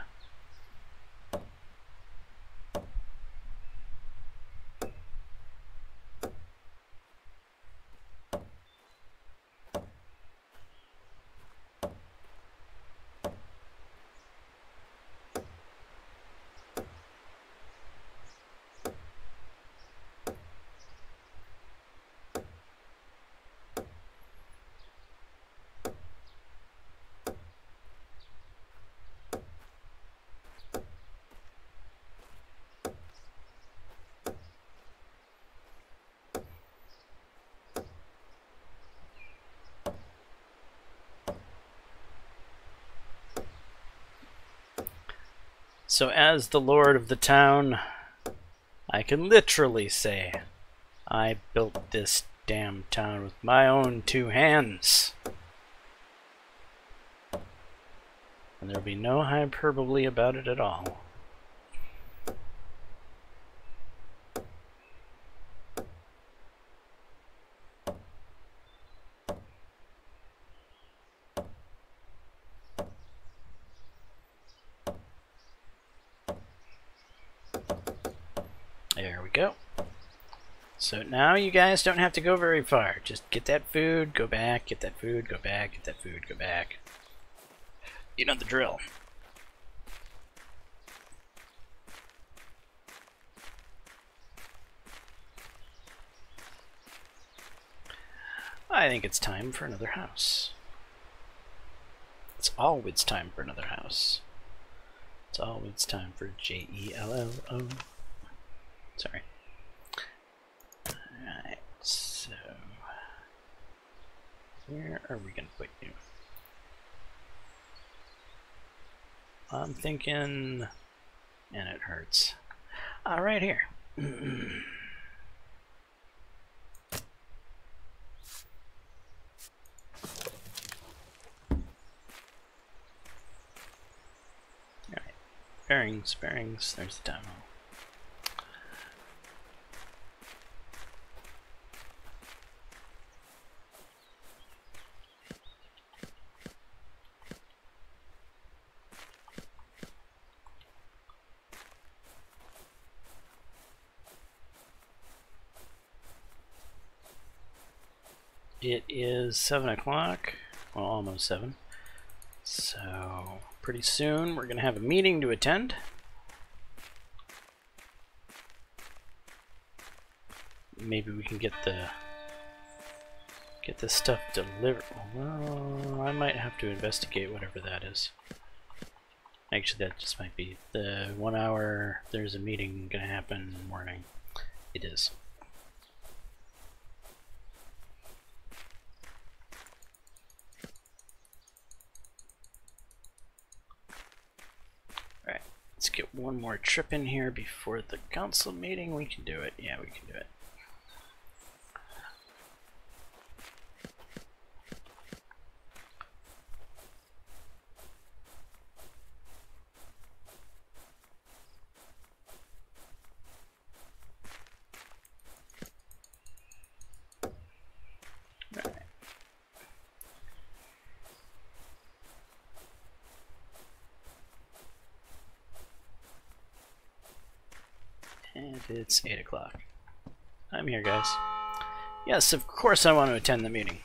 So as the lord of the town, I can literally say I built this damn town with my own 2 hands. And there'll be no hyperbole about it at all. There we go. So now you guys don't have to go very far. Just get that food, go back, get that food, go back, get that food, go back. You know the drill. I think it's time for another house. It's always time for another house. It's always time for Jello. Sorry. Alright, so where are we gonna put you? I'm thinking, and it hurts. Right here. Bearings, bearings. There's the town hall. It is 7 o'clock, well, almost 7. So pretty soon we're going to have a meeting to attend. Maybe we can get this stuff delivered. Well, I might have to investigate whatever that is. Actually, that just might be the 1 hour. There's a meeting going to happen in the morning. It is. Let's get one more trip in here before the council meeting. We can do it. Yeah, we can do it. All right. And it's 8 o'clock. I'm here, guys. Yes, of course I want to attend the meeting.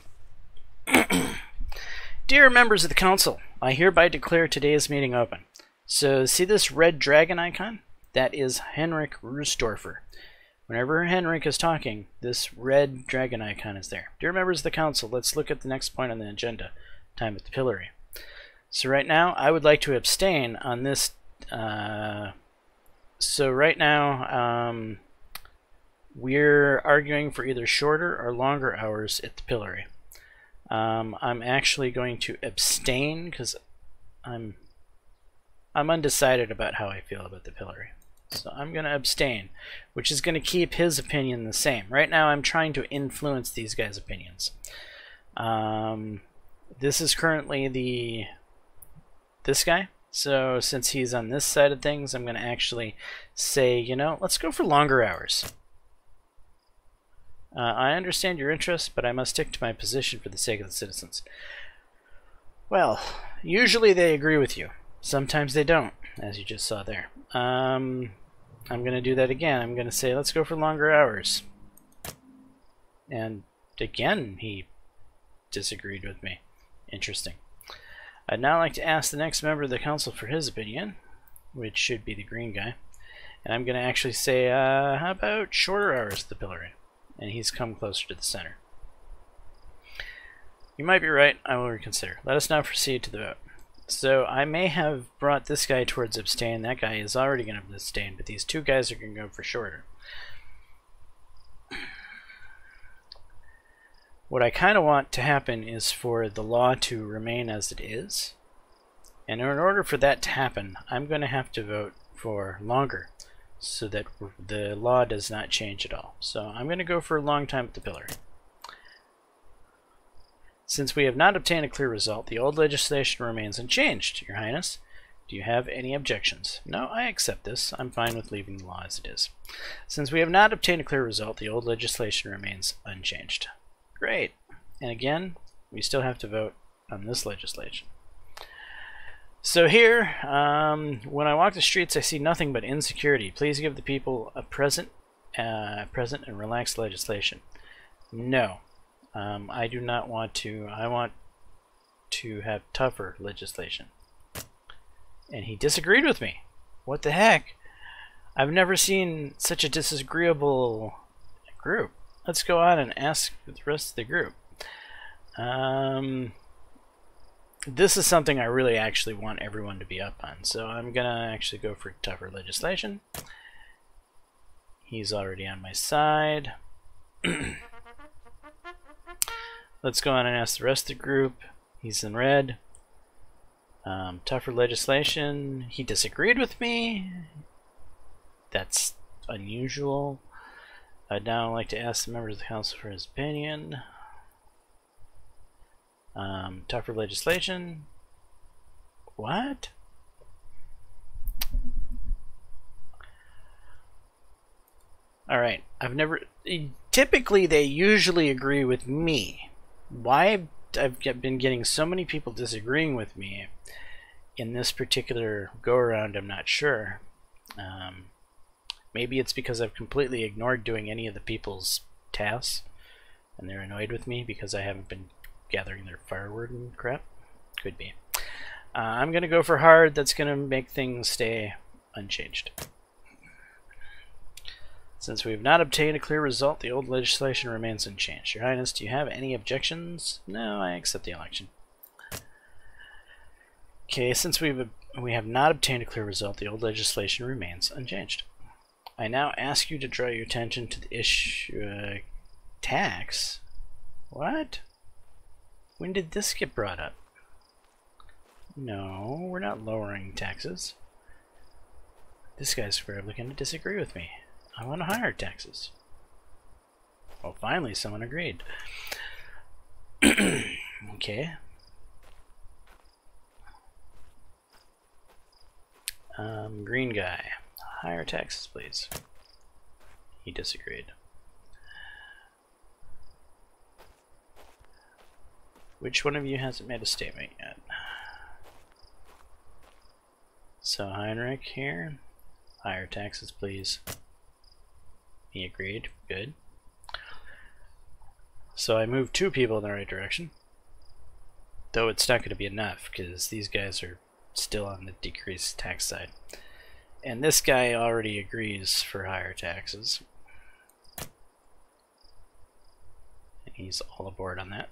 Dear members of the council, I hereby declare today's meeting open. So, see this red dragon icon? That is Henrik Roosdorfer. Whenever Henrik is talking, this red dragon icon is there. Dear members of the council, let's look at the next point on the agenda. Time at the pillory. So right now, I would like to abstain on this So right now, we're arguing for either shorter or longer hours at the pillory. I'm actually going to abstain because I'm undecided about how I feel about the pillory. So I'm going to abstain, which is going to keep his opinion the same. Right now I'm trying to influence these guys' opinions. This is currently this guy. So since he's on this side of things, I'm going to actually say, you know, let's go for longer hours. I understand your interest, but I must stick to my position for the sake of the citizens. Well, usually they agree with you. Sometimes they don't, as you just saw there. I'm going to do that again. I'm going to say, let's go for longer hours. And again, he disagreed with me. Interesting. I'd now like to ask the next member of the council for his opinion, which should be the green guy. And I'm going to actually say, how about shorter hours at the pillory? And he's come closer to the center. You might be right. I will reconsider. Let us now proceed to the vote. So I may have brought this guy towards abstain. That guy is already going to abstain, but these two guys are going to go for shorter. What I kind of want to happen is for the law to remain as it is. And in order for that to happen, I'm going to have to vote for longer so that the law does not change at all. So I'm going to go for a long time at the pillar. Since we have not obtained a clear result, the old legislation remains unchanged, Your Highness. Do you have any objections? No, I accept this. I'm fine with leaving the law as it is. Since we have not obtained a clear result, the old legislation remains unchanged. Great. And again, we still have to vote on this legislation. So here, when I walk the streets, I see nothing but insecurity. Please give the people a present and relaxed legislation. No, I do not want to. I want to have tougher legislation. And he disagreed with me. What the heck? I've never seen such a disagreeable group. Let's go on and ask the rest of the group. This is something I really actually want everyone to be up on, so I'm gonna actually go for tougher legislation. He's already on my side. Let's go on and ask the rest of the group. He's in red. Tougher legislation. He disagreed with me. That's unusual. I'd now like to ask the members of the council for his opinion. Tougher legislation. What? Alright, typically they usually agree with me. Why I've been getting so many people disagreeing with me in this particular go-around, I'm not sure. Maybe it's because I've completely ignored doing any of the people's tasks, and they're annoyed with me because I haven't been gathering their firewood and crap. Could be. I'm going to go for hard. That's going to make things stay unchanged. Since we have not obtained a clear result, the old legislation remains unchanged. Your Highness, do you have any objections? No, I accept the election. Okay, since we have not obtained a clear result, the old legislation remains unchanged. I now ask you to draw your attention to the issue... tax? What? When did this get brought up? No, we're not lowering taxes. This guy's probably going to disagree with me. I want higher taxes. Well, finally someone agreed. Okay. Green guy. Higher taxes, please. He disagreed. Which one of you hasn't made a statement yet? So Heinrich here. Higher taxes, please. He agreed. Good. So I moved 2 people in the right direction. Though it's not going to be enough, because these guys are still on the decreased tax side. And this guy already agrees for higher taxes. And he's all aboard on that.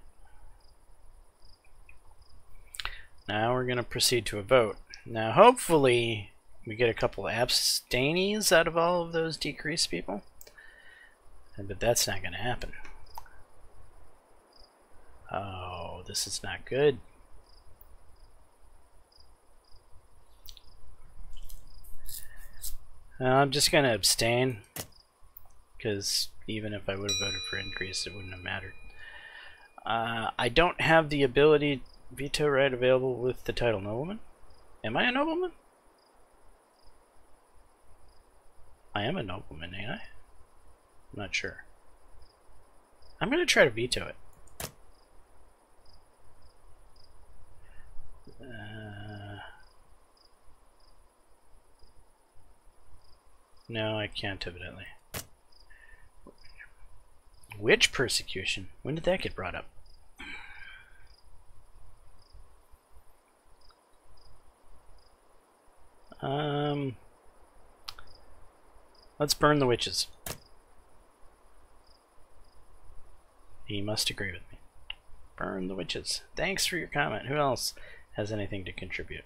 Now we're going to proceed to a vote. Now hopefully we get a couple abstainees out of all of those decreased people. But that's not going to happen. Oh, this is not good. I'm just going to abstain, because even if I would have voted for increase, it wouldn't have mattered. I don't have the ability veto right available with the title nobleman. Am I a nobleman? I am a nobleman, ain't I? I'm not sure. I'm going to try to veto it. No, I can't, evidently. Witch persecution? When did that get brought up? Let's burn the witches. He must agree with me. Burn the witches. Thanks for your comment. Who else has anything to contribute?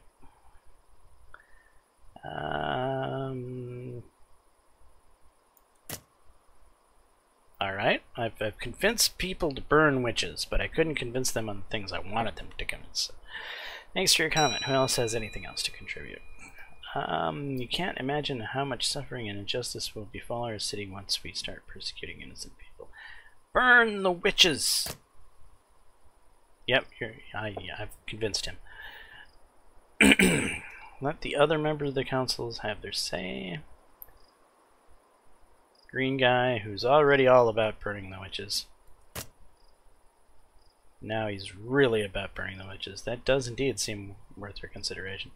Alright, I've convinced people to burn witches, but I couldn't convince them on the things I wanted them to convince. Thanks for your comment. Who else has anything else to contribute? You can't imagine how much suffering and injustice will befall our city once we start persecuting innocent people. Burn the witches! Yep, I've convinced him. Let the other members of the councils have their say. Green guy, who's already all about burning the witches. Now he's really about burning the witches. That does indeed seem worth your consideration.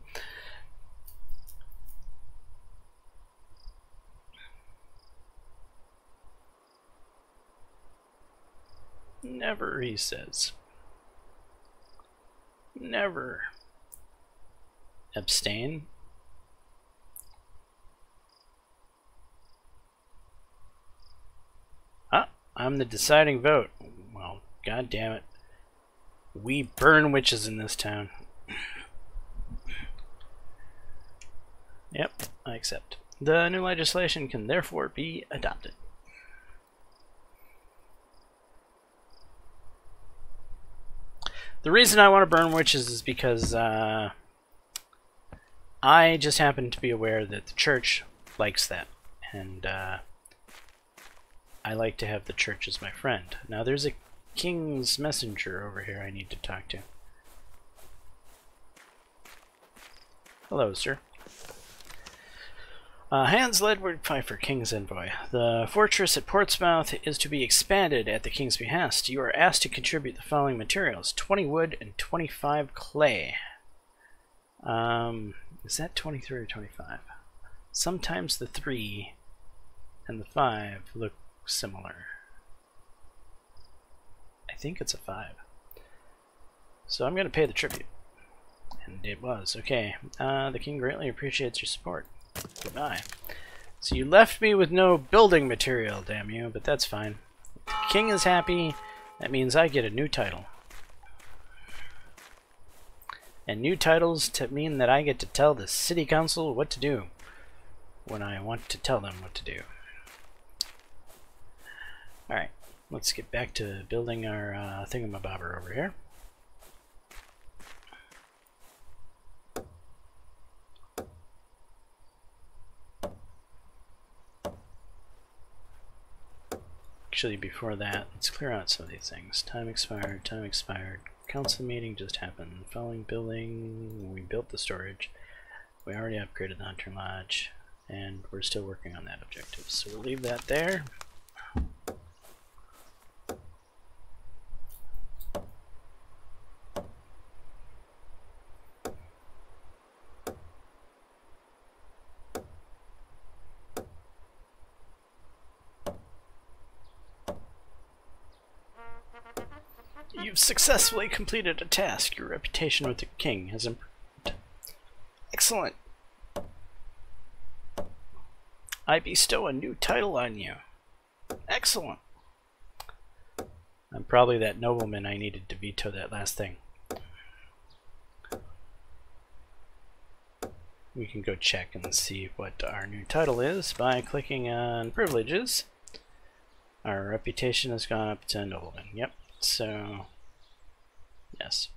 Never, he says. Never. Abstain. Ah, I'm the deciding vote. Well, god damn it. We burn witches in this town. Yep, I accept. The new legislation can therefore be adopted. The reason I want to burn witches is because I just happen to be aware that the church likes that, and I like to have the church as my friend. Now there's a king's messenger over here I need to talk to. Hello, sir. Hans Ledward Pfeiffer, King's Envoy. The fortress at Portsmouth is to be expanded at the King's behest. You are asked to contribute the following materials: 20 wood and 25 clay. Is that 23 or 25? Sometimes the 3 and the 5 look similar. I think it's a 5. So I'm going to pay the tribute. And it was. Okay. The king greatly appreciates your support. Goodbye. So you left me with no building material, damn you, but that's fine. If the king is happy, that means I get a new title. And new titles mean that I get to tell the city council what to do when I want to tell them what to do. Alright, let's get back to building our thingamabobber over here. Actually, before that, let's clear out some of these things. Time expired, time expired. Council meeting just happened. Following building, we built the storage. We already upgraded the Hunter Lodge, and we're still working on that objective. So we'll leave that there. You've successfully completed a task. Your reputation with the king has improved. Excellent. I bestow a new title on you. Excellent. I'm probably that nobleman I needed to veto that last thing. We can go check and see what our new title is by clicking on privileges. Our reputation has gone up to nobleman. Yep. So, yes.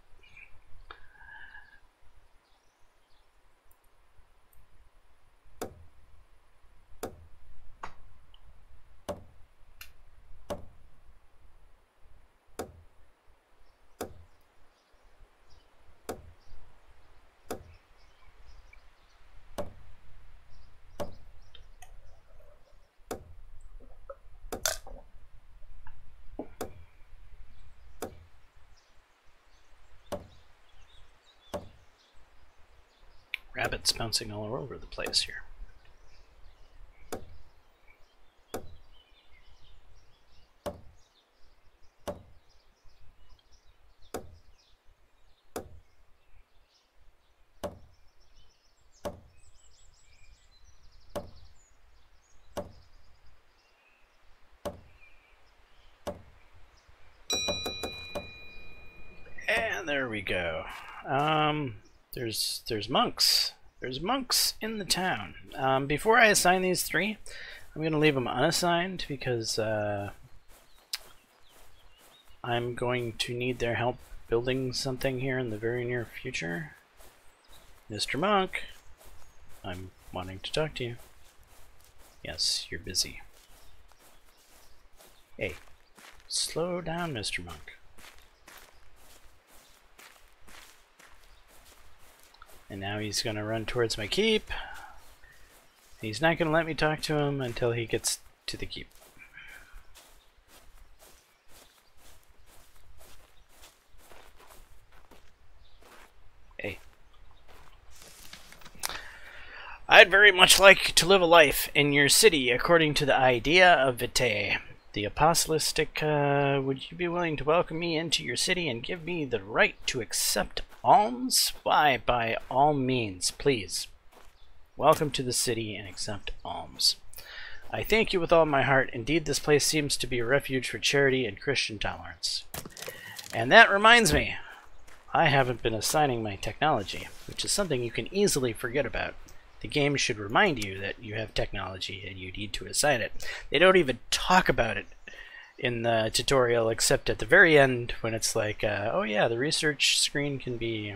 Rabbits bouncing all over the place here. And there we go. There's monks. There's monks in the town. Before I assign these 3, I'm going to leave them unassigned because I'm going to need their help building something here in the very near future. Mr. Monk, I'm wanting to talk to you. Yes, you're busy. Hey, slow down, Mr. Monk. And now he's going to run towards my keep. He's not going to let me talk to him until he gets to the keep. Hey. I'd very much like to live a life in your city according to the idea of Vitae. The apostolic, would you be willing to welcome me into your city and give me the right to accept alms? Why, by all means, please. Welcome to the city and accept alms. I thank you with all my heart. Indeed, this place seems to be a refuge for charity and Christian tolerance. And that reminds me, I haven't been assigning my technology, which is something you can easily forget about. The game should remind you that you have technology and you need to assign it. They don't even talk about it in the tutorial except at the very end when it's like, oh yeah, the research screen can be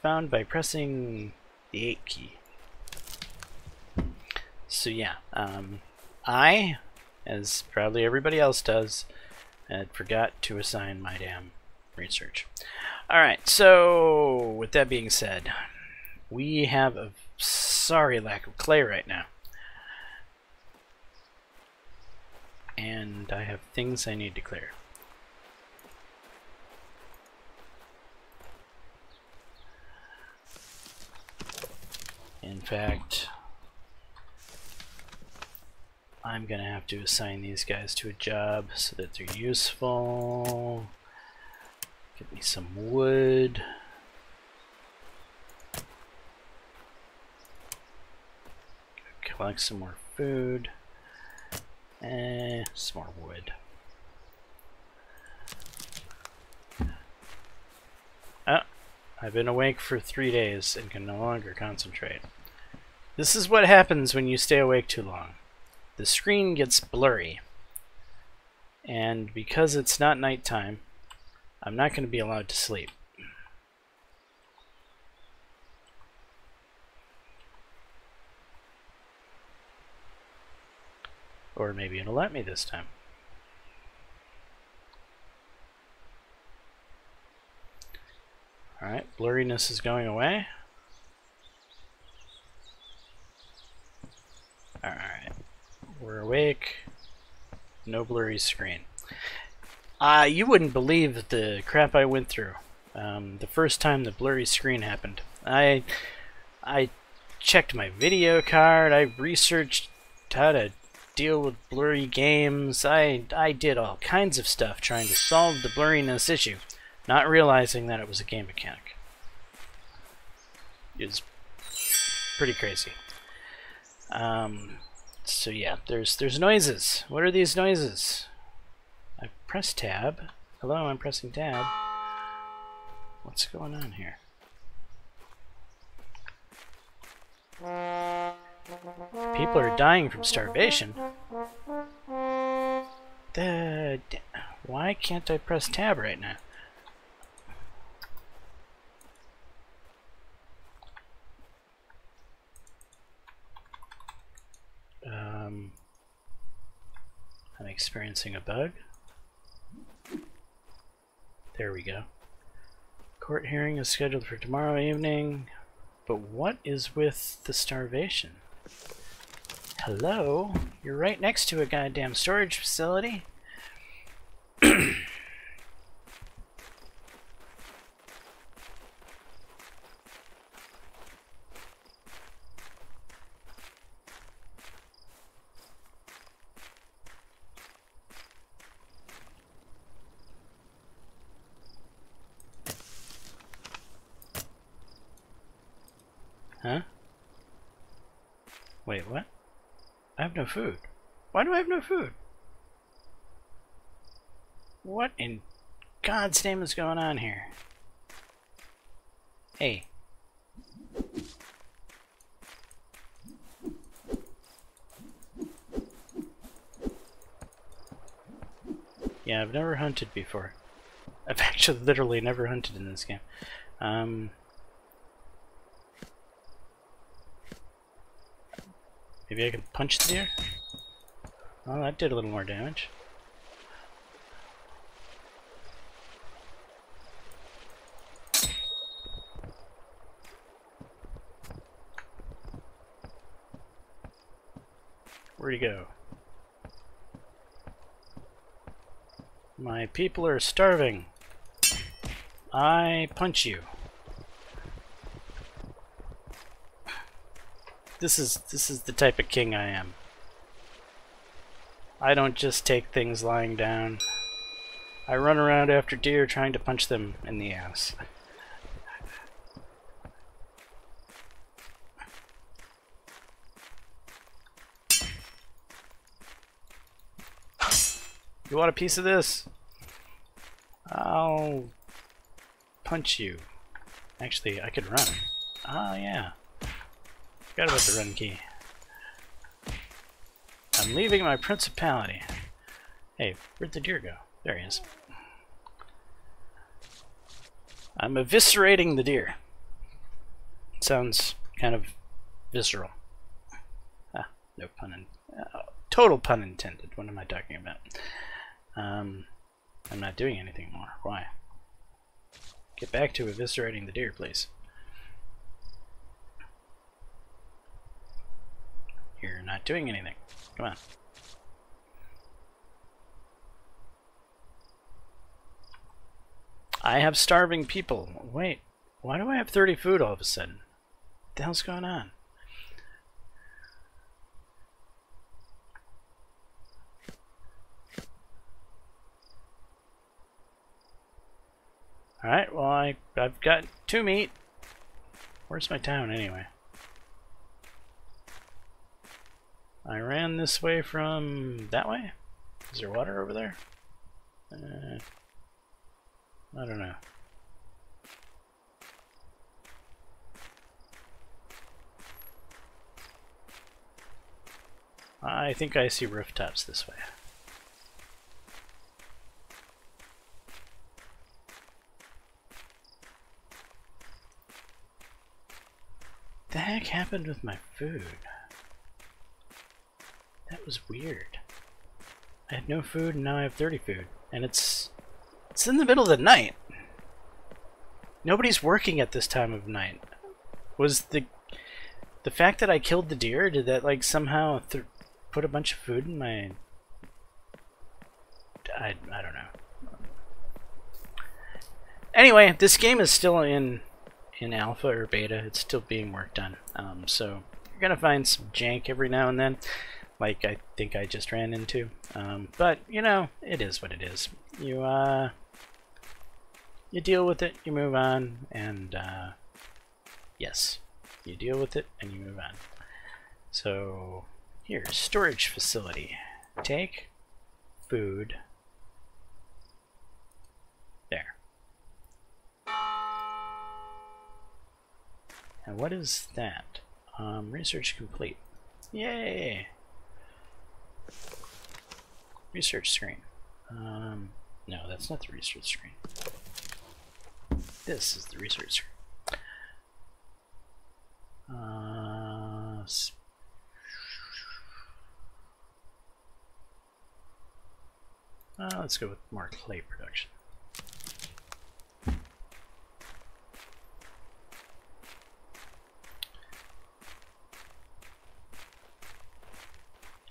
found by pressing the 8 key. So yeah, I, as probably everybody else does, had forgot to assign my damn research. Alright, so with that being said, we have a sorry lack of clay right now. and I have things I need to clear. In fact, I'm gonna have to assign these guys to a job so that they're useful. Get me some wood. Collect some more food. Some more wood. I've been awake for 3 days and can no longer concentrate. This is what happens when you stay awake too long. The screen gets blurry. And because it's not nighttime, I'm not going to be allowed to sleep. Or maybe it'll let me this time. Alright, blurriness is going away. Alright, we're awake. No blurry screen. You wouldn't believe the crap I went through the first time the blurry screen happened. I checked my video card, I researched how to deal with blurry games, I did all kinds of stuff trying to solve the blurriness issue, not realizing that it was a game mechanic. It's pretty crazy. So yeah, there's noises. What are these noises? I press tab. Hello, I'm pressing tab. What's going on here? People are dying from starvation. Why can't I press tab right now? I'm experiencing a bug. There we go. Court hearing is scheduled for tomorrow evening. But what is with the starvation? Hello? You're right next to a goddamn storage facility. Huh? Wait, what? I have no food. Why do I have no food? What in God's name is going on here? Hey. Yeah, I've never hunted before. I've actually literally never hunted in this game. Maybe I can punch the deer? Well, that did a little more damage. Where'd he go? My people are starving. I punch you. This is the type of king I am. I don't just take things lying down. I run around after deer trying to punch them in the ass. You want a piece of this? I'll punch you. Actually, I could run. Oh yeah. Forgot about the run key. I'm leaving my principality. Hey, where'd the deer go? There he is. I'm eviscerating the deer. Sounds kind of visceral. Ah, no pun total pun intended. What am I talking about? I'm not doing anything more. Why? Get back to eviscerating the deer, please. You're not doing anything. Come on. I have starving people. Wait, why do I have 30 food all of a sudden? What the hell's going on? Alright, well I've got 2 meat. Where's my town anyway? I ran this way from that way? Is there water over there? I don't know. I think I see rooftops this way. The heck happened with my food? That was weird. I had no food and now I have 30 food. And it's in the middle of the night. Nobody's working at this time of night. Was the fact that I killed the deer, did that like somehow put a bunch of food in my... I don't know. Anyway, this game is still in alpha or beta. It's still being worked on. So you're gonna find some jank every now and then, like I think I just ran into. But you know, it is what it is. You deal with it, you move on, and yes, you deal with it and you move on. So here, storage facility. Take food. There. And what is that? Research complete. Yay! Research screen. No, that's not the research screen. This is the research screen. Let's go with more clay production.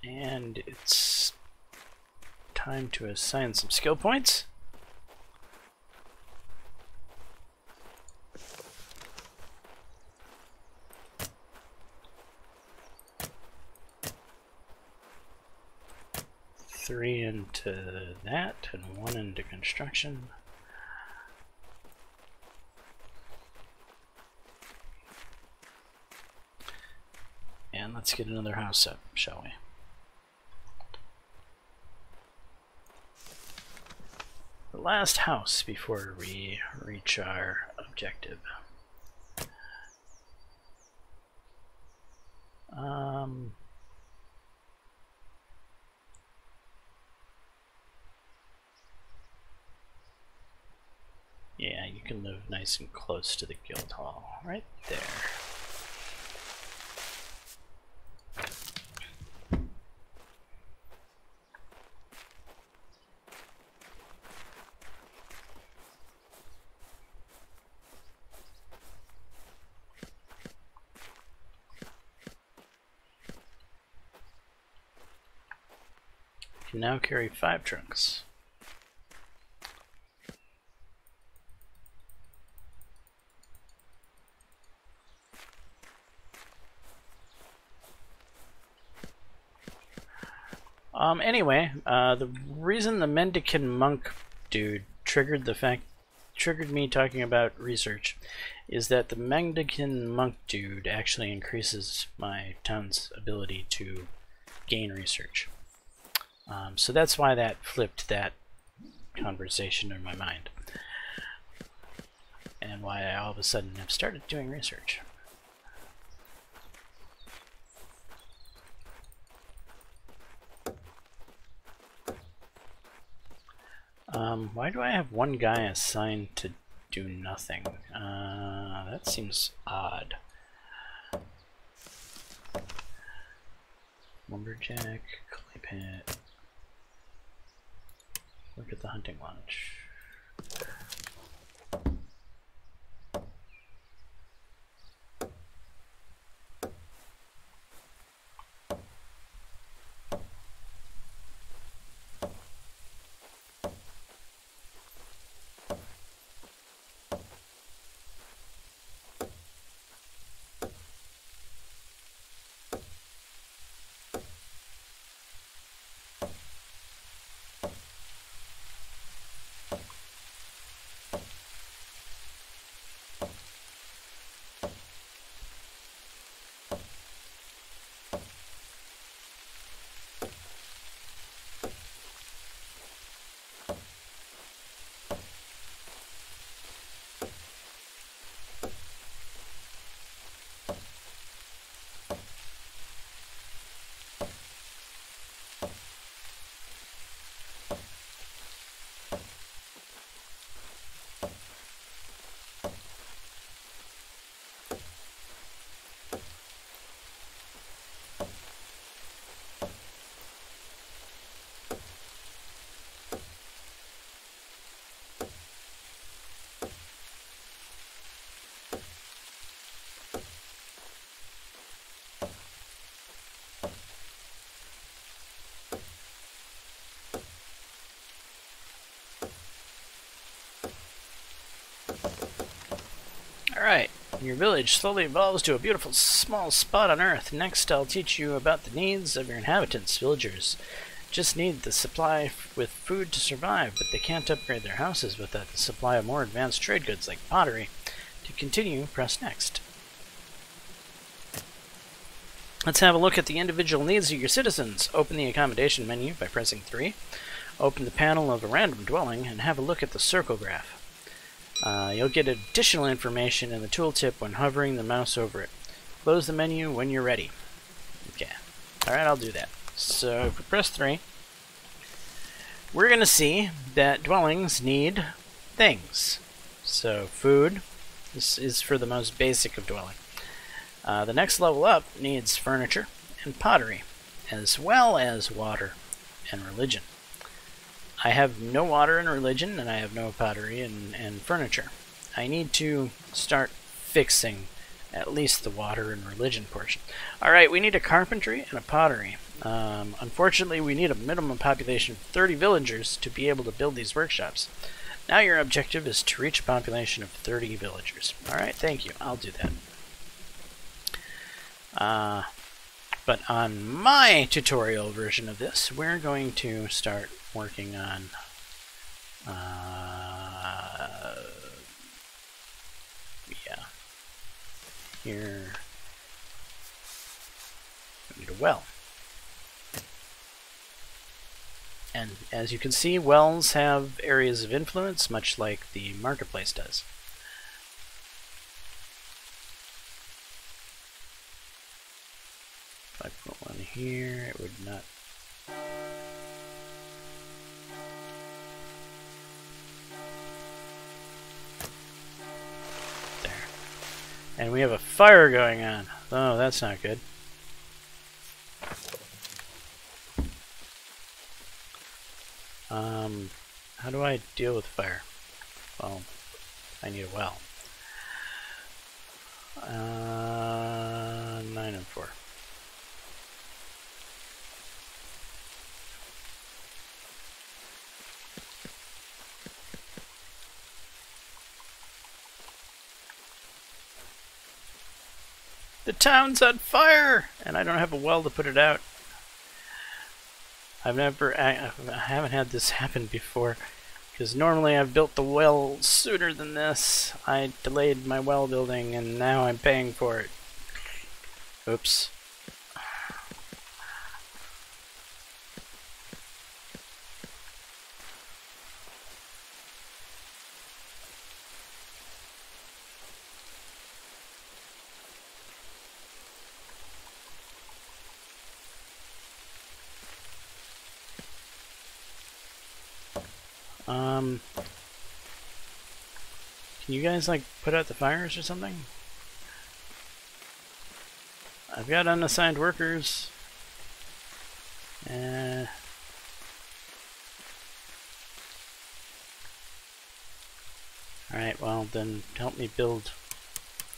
And it's time to assign some skill points. Three into that and 1 into construction. And let's get another house up, shall we? The last house before we reach our objective. Yeah, you can live nice and close to the Guildhall, right there. You can now carry 5 trunks. Anyway, the reason the mendicant monk dude triggered me talking about research is that the mendicant monk dude actually increases my town's ability to gain research. So that's why that flipped that conversation in my mind, and why I all of a sudden have started doing research. Why do I have one guy assigned to do nothing? That seems odd. Lumberjack, clay pit. Look at the hunting lodge. Alright, your village slowly evolves to a beautiful small spot on Earth. Next, I'll teach you about the needs of your inhabitants. Villagers just need the supply with food to survive, but they can't upgrade their houses without the supply of more advanced trade goods like pottery. To continue, press next. Let's have a look at the individual needs of your citizens. Open the accommodation menu by pressing 3. Open the panel of a random dwelling and have a look at the circle graph. You'll get additional information in the tooltip when hovering the mouse over it. Close the menu when you're ready. Okay. Alright, I'll do that. So if we press 3, we're going to see that dwellings need things. So food, this is for the most basic of dwelling. The next level up needs furniture and pottery, as well as water and religion. I have no water and religion, and I have no pottery and furniture. I need to start fixing at least the water and religion portion. Alright, we need a carpentry and a pottery. Unfortunately, we need a minimum population of 30 villagers to be able to build these workshops. Now your objective is to reach a population of 30 villagers. Alright, thank you. I'll do that. But on my tutorial version of this, we're going to start working on here we need a well. And as you can see, wells have areas of influence, much like the marketplace does. If I put one here, it would not. There. And we have a fire going on. Oh, that's not good. How do I deal with fire? Well, I need a well. 9 and 4. The town's on fire, and I don't have a well to put it out. I haven't had this happen before, because normally I've built the well sooner than this. I delayed my well building, and now I'm paying for it. Oops. Can you guys, like, put out the fires or something? I've got unassigned workers. Alright, well, then help me build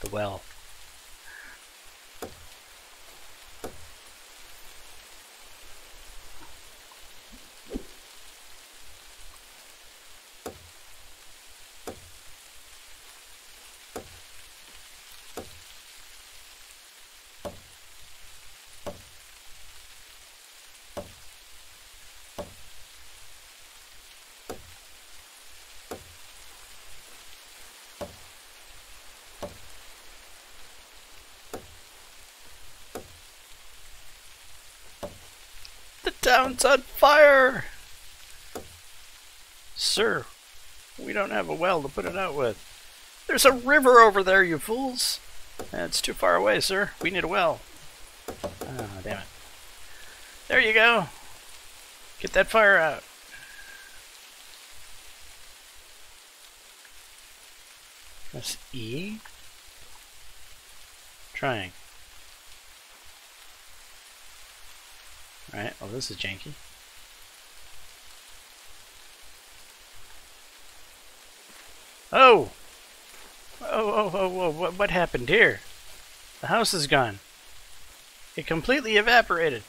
the well. The town's on fire! Sir, we don't have a well to put it out with. There's a river over there, you fools! It's too far away, sir. We need a well. Ah, damn it. There you go. Get that fire out. Press E. Trying. Alright, well this is janky. Oh! Oh, what happened here? The house is gone. It completely evaporated.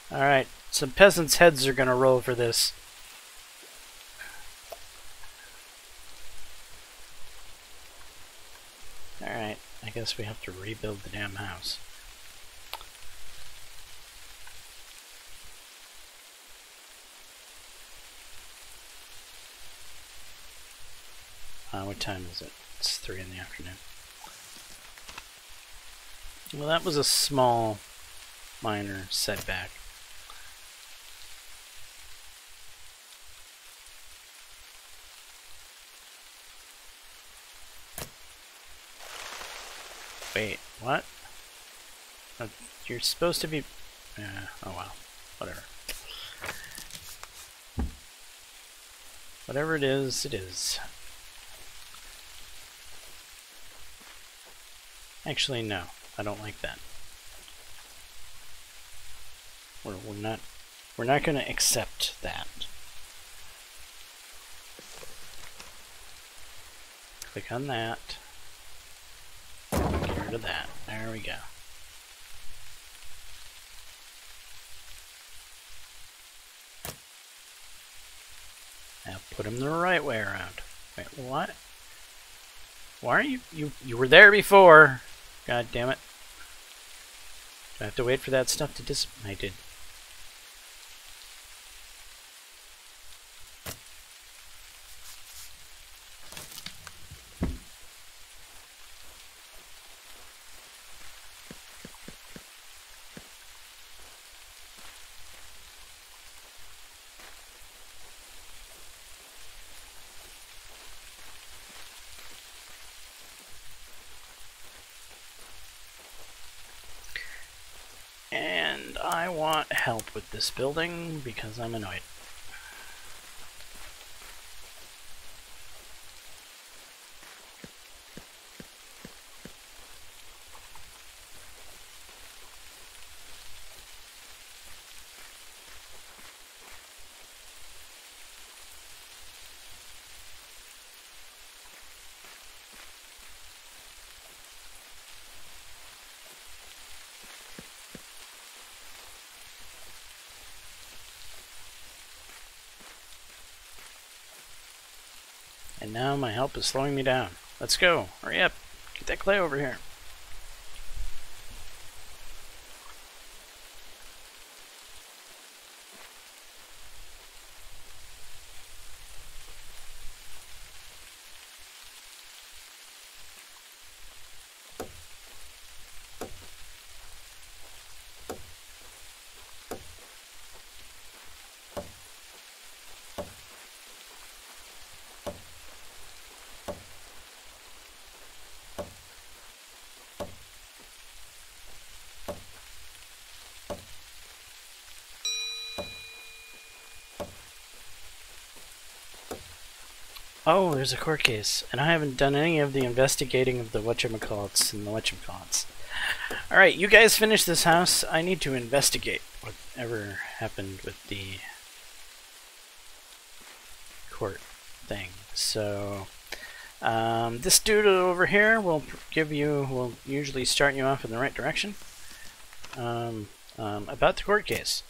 Alright, some peasants' heads are gonna roll for this. guess we have to rebuild the damn house. What time is it? It's 3 in the afternoon. Well, that was a small, minor setback. Wait, what? You're supposed to be... oh well, whatever. Whatever it is, it is. Actually, no, I don't like that. We're not going to accept that. Click on that. Get rid of that. There we go. Now put them the right way around. Wait, what? Why are you were there before? God damn it. Do I have to wait for that stuff to dissipate? I did. And I want help with this building because I'm annoyed. And now my help is slowing me down. Let's go. Hurry up. Get that clay over here. Oh, there's a court case, and I haven't done any of the investigating of the whatchamacallits and the whatchamacallits. Alright, you guys finish this house. I need to investigate whatever happened with the court thing. So, this dude over here will usually start you off in the right direction. About the court case.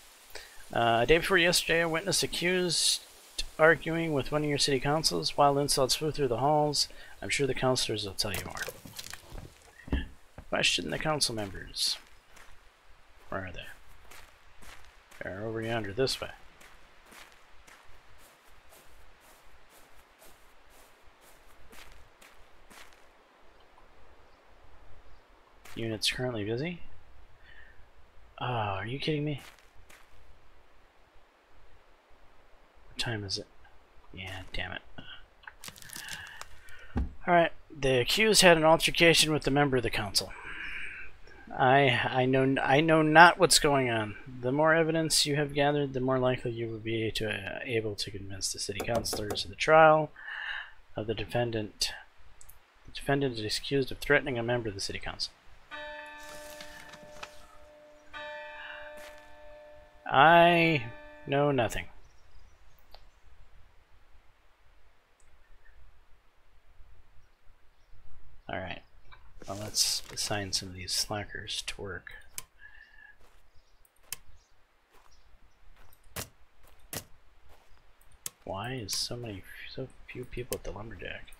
A day before yesterday, a witness accused arguing with one of your city councils. Wild insults flew through the halls. I'm sure the councilors will tell you more. Question the council members. Where are they? They're over yonder, this way. Unit's currently busy. Oh, are you kidding me? What time is it? Yeah, damn it. Alright, the accused had an altercation with a member of the council. I know not what's going on. The more evidence you have gathered, the more likely you will be able to convince the city councilors of the trial of the defendant. The defendant is accused of threatening a member of the city council. I know nothing. Alright, well, let's assign some of these slackers to work. Why is so few people at the lumberjack?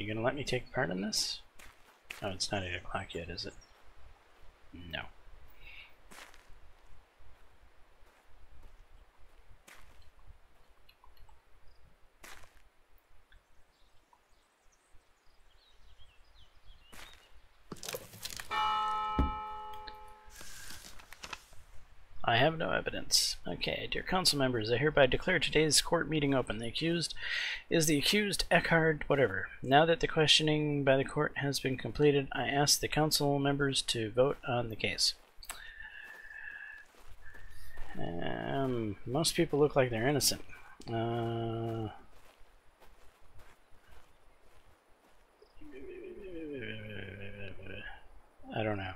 You gonna let me take part in this? Oh, it's not 8 o'clock yet, is it? No. I have no evidence. Okay, dear council members, I hereby declare today's court meeting open. The accused is the accused Eckhard whatever. Now that the questioning by the court has been completed, I ask the council members to vote on the case. Most people look like they're innocent. I don't know.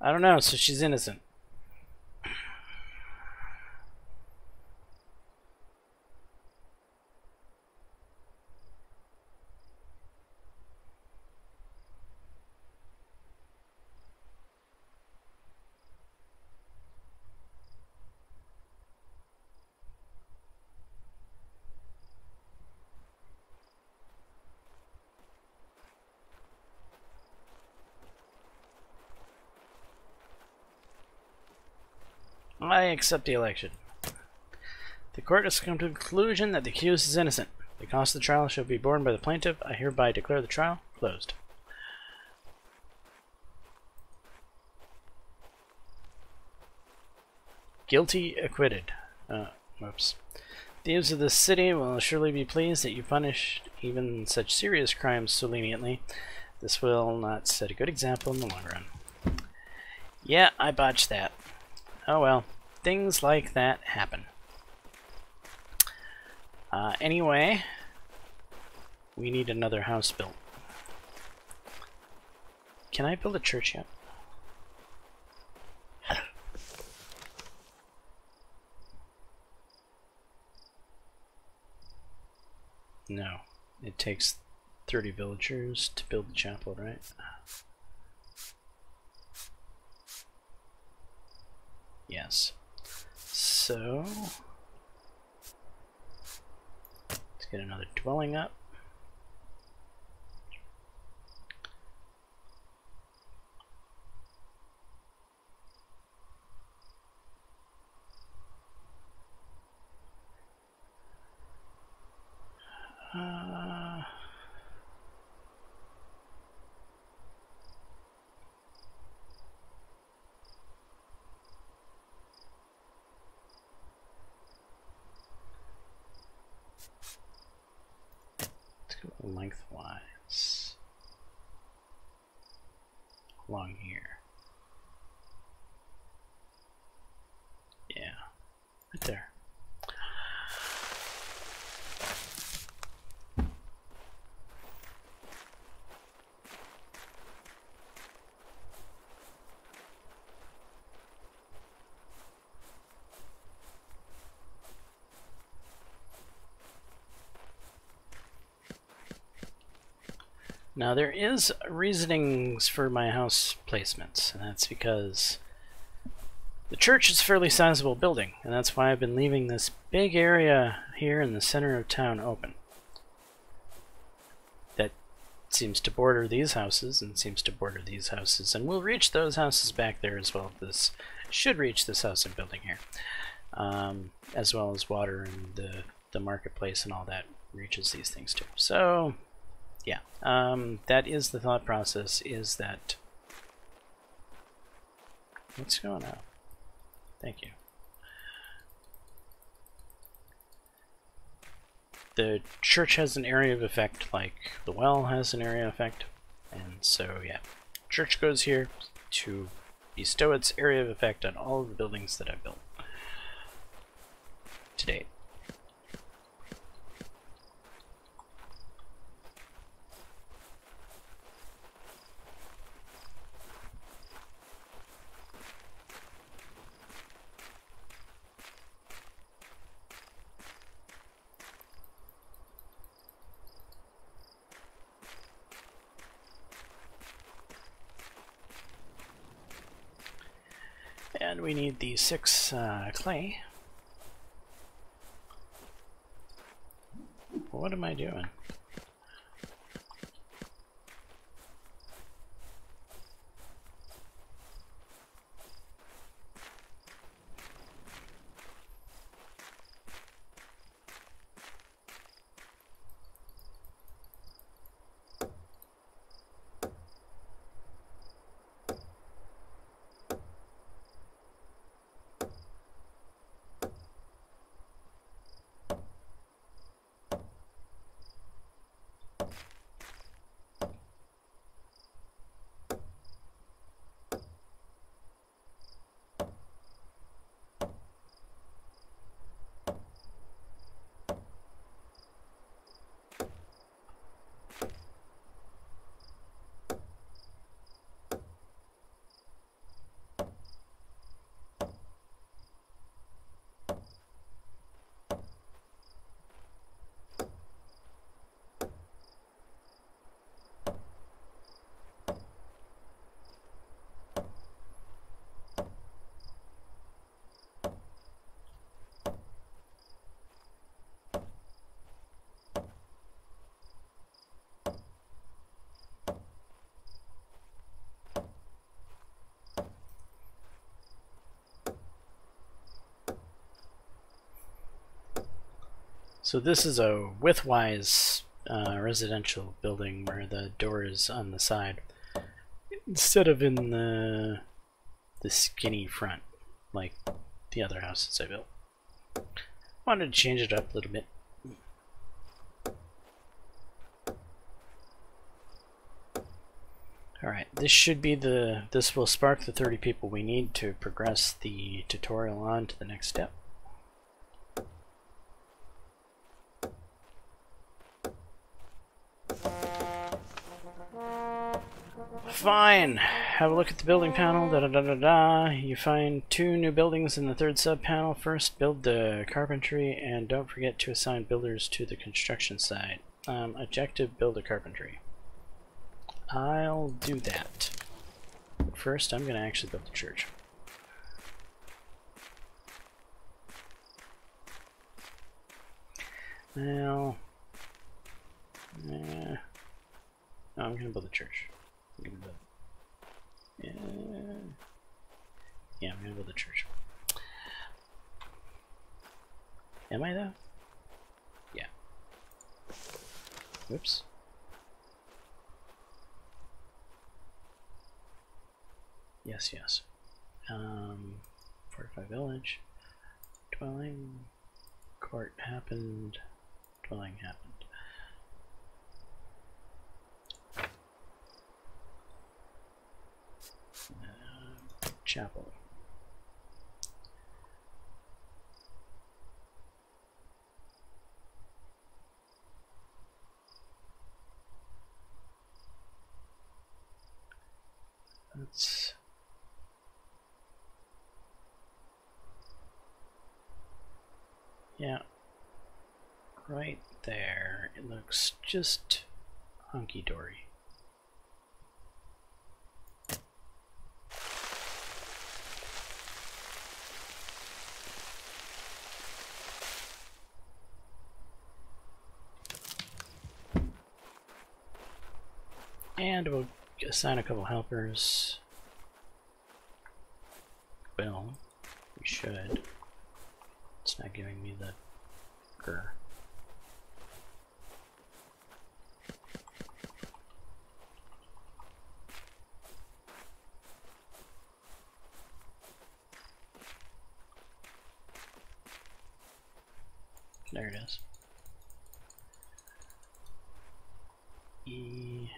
I don't know, so she's innocent. I accept the election. The court has come to the conclusion that the accused is innocent. The cost of the trial shall be borne by the plaintiff. I hereby declare the trial closed. Guilty, acquitted. Whoops. Thieves of this city will surely be pleased that you punished even such serious crimes so leniently. This will not set a good example in the long run. Yeah, I botched that. Oh well, things like that happen. Anyway, we need another house built. Can I build a church yet? No, it takes 30 villagers to build the chapel, right? Yes. So let's get another dwelling up. Lengthwise along here. Yeah, right there. Now there is reasonings for my house placements, and that's because the church is a fairly sizable building, and that's why I've been leaving this big area here in the center of town open. That seems to border these houses, and seems to border these houses, and we'll reach those houses back there as well. This should reach this house and building here, as well as water and the marketplace and all that reaches these things too. So yeah, that is the thought process, is that... What's going on? Thank you. The church has an area of effect like the well has an area of effect, and so yeah, church goes here to bestow its area of effect on all of the buildings that I've built to date. And we need the 6 clay. What am I doing? So this is a widthwise residential building where the door is on the side instead of in the skinny front like the other houses I built. Wanted to change it up a little bit. Alright, this will spark the 30 people we need to progress the tutorial on to the next step. Fine. Have a look at the building panel. Da da da da da. You find 2 new buildings in the 3rd sub panel. First, build the carpentry, and don't forget to assign builders to the construction side. Objective: build a carpentry. I'll do that. But first, I'm going to actually build the church. Well, no, I'm going to build a church. Yeah, I'm gonna build a church. Am I though? Yeah. Whoops. Yes, yes. Fortify village. Dwelling. Court happened. Dwelling happened. Chapel. That's yeah, right there. It looks just hunky-dory. And we'll assign a couple helpers. Well, we should. It's not giving me the grr. There it is. E.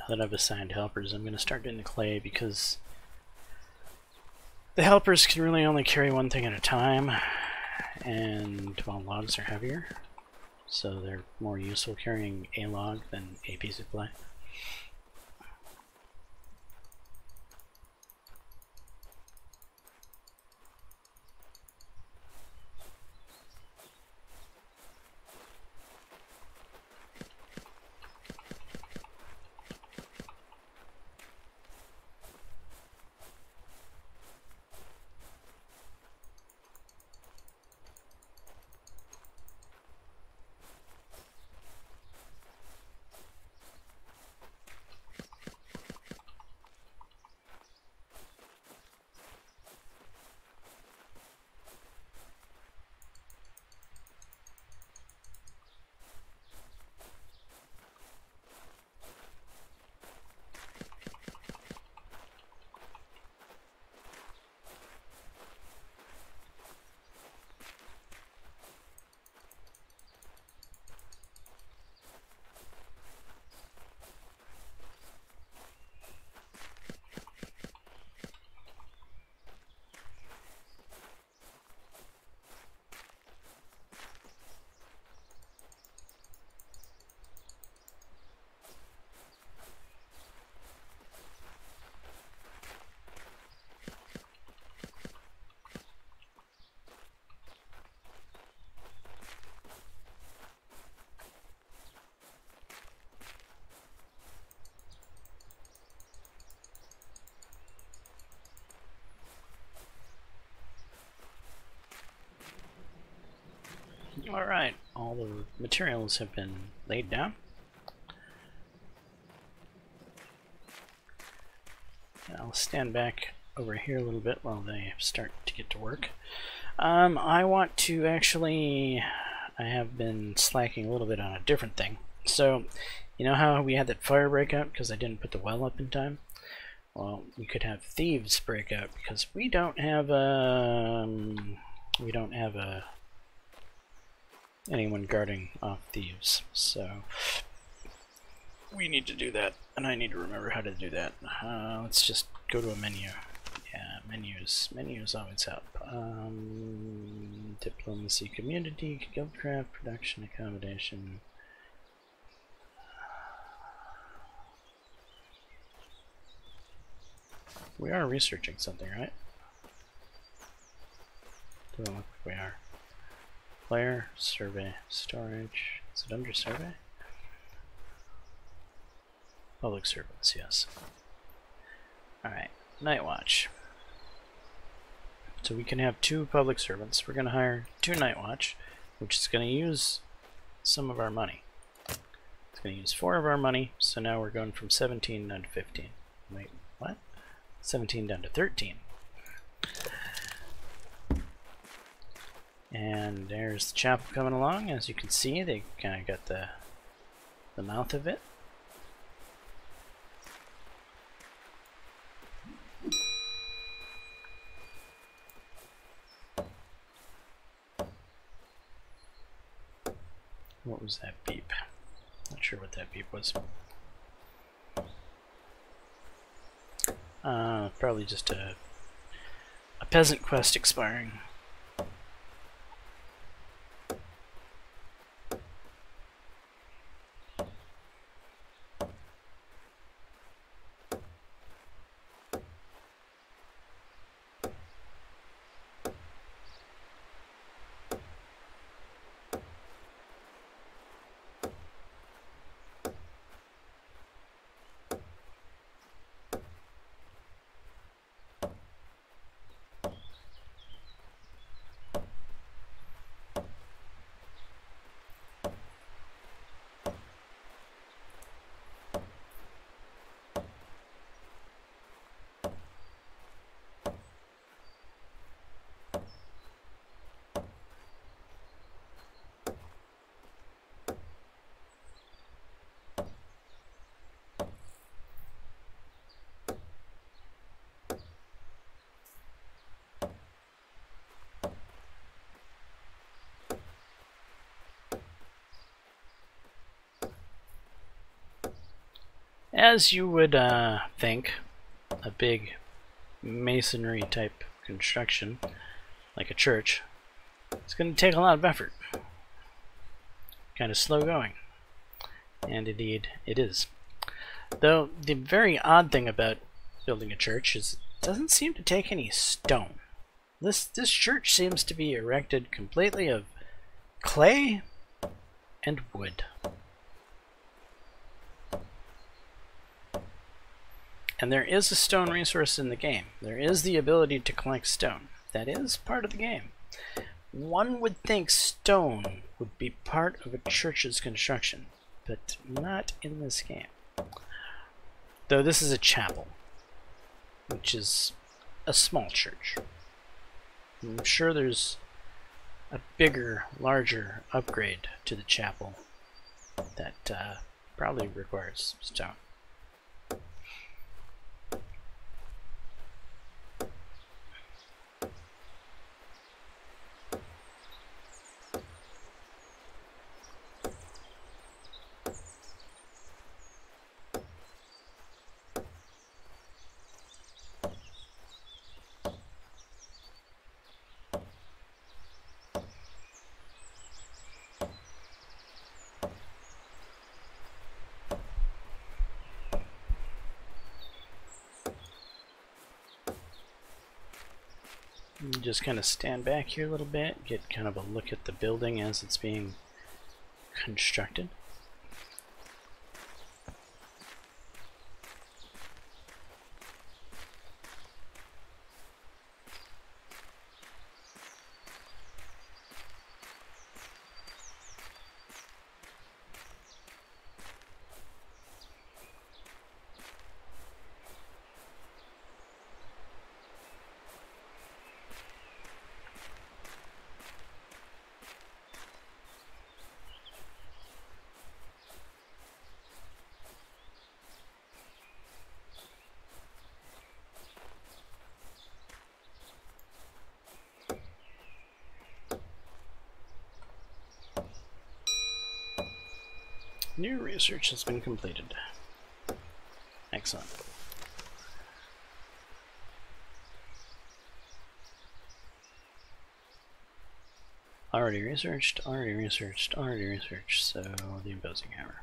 now that I've assigned helpers, I'm going to start doing the clay because the helpers can really only carry one thing at a time, and well, logs are heavier, so they're more useful carrying a log than a piece of clay. Alright, all the materials have been laid down. I'll stand back over here a little bit while they start to get to work. I want to actually, I have been slacking a little bit on a different thing. So, you know how we had that fire breakout because I didn't put the well up in time? Well, we could have thieves break out because we don't have anyone guarding off thieves, so we need to do that, and I need to remember how to do that. Let's just go to a menu. Yeah, menus always help. Diplomacy, community, guildcraft, production, accommodation. We are researching something, right? Doesn't look like we are. Player, survey, storage. Is it under survey? Public servants, yes. Alright, night watch. So we can have 2 public servants. We're going to hire 2 night watch, which is going to use some of our money. It's going to use 4 of our money, so now we're going from 17 down to 15. Wait, what? 17 down to 13. And there's the chapel coming along. As you can see, they kind of got the mouth of it. What was that beep? Not sure what that beep was. Probably just a peasant quest expiring. As you would think, a big masonry type construction, like a church, it's going to take a lot of effort. Kind of slow going. And indeed, it is. Though, the very odd thing about building a church is it doesn't seem to take any stone. This church seems to be erected completely of clay and wood. And there is a stone resource in the game. There is the ability to collect stone. That is part of the game. One would think stone would be part of a church's construction, but not in this game. Though this is a chapel, which is a small church. I'm sure there's a bigger, larger upgrade to the chapel that probably requires stone. Just kind of stand back here a little bit, get kind of a look at the building as it's being constructed. New research has been completed. Excellent. Already researched, so the imposing hammer.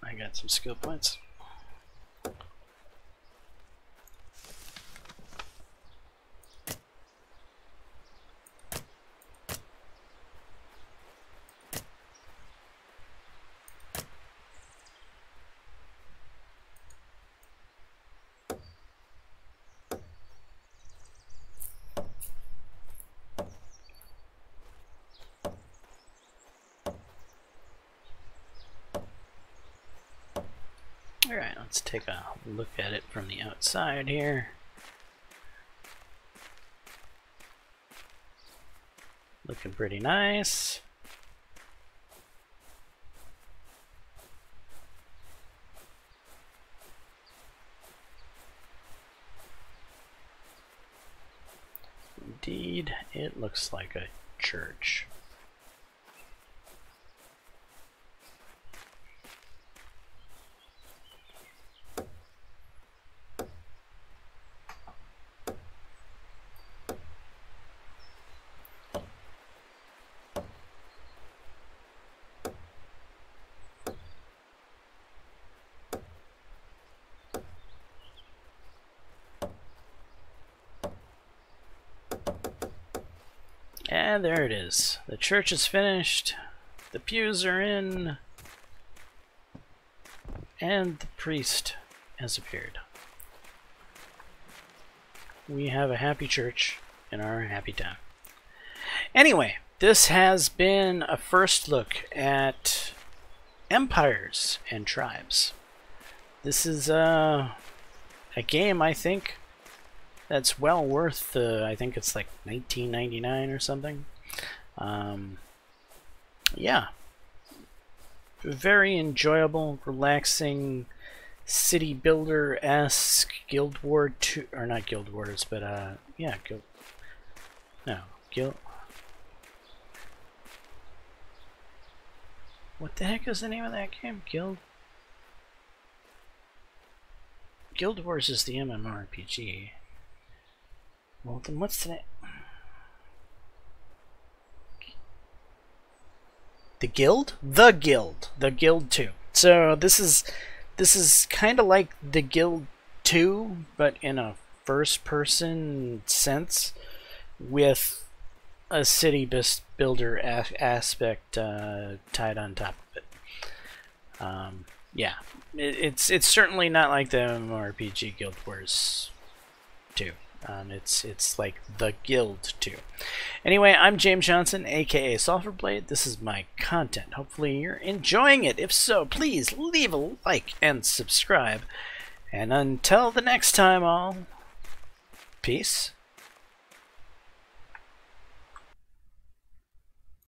I got some skill points. Alright, let's take a look at it from the outside here. Looking pretty nice. indeed, it looks like a church. And there it is. The church is finished. The pews are in. And the priest has appeared. We have a happy church in our happy town. Anyway, this has been a first look at empires and tribes. This is a game, I think, that's well worth, I think it's like $19.99 or something. Yeah. Very enjoyable, relaxing, city builder-esque Guild War 2, or not Guild Wars, but yeah, Guild. What the heck is the name of that game? Guild Wars is the MMORPG. Well, then what's the name? The Guild? The Guild. The Guild 2. So this is kind of like the Guild 2, but in a first-person sense, with a city builder aspect tied on top of it. Yeah, it's certainly not like the MMORPG Guild Wars 2. It's like the Guild 2. Anyway, I'm James Johnson, aka Sulfurblade. This is my content. Hopefully you're enjoying it. If so, please leave a like and subscribe. And until the next time, all, peace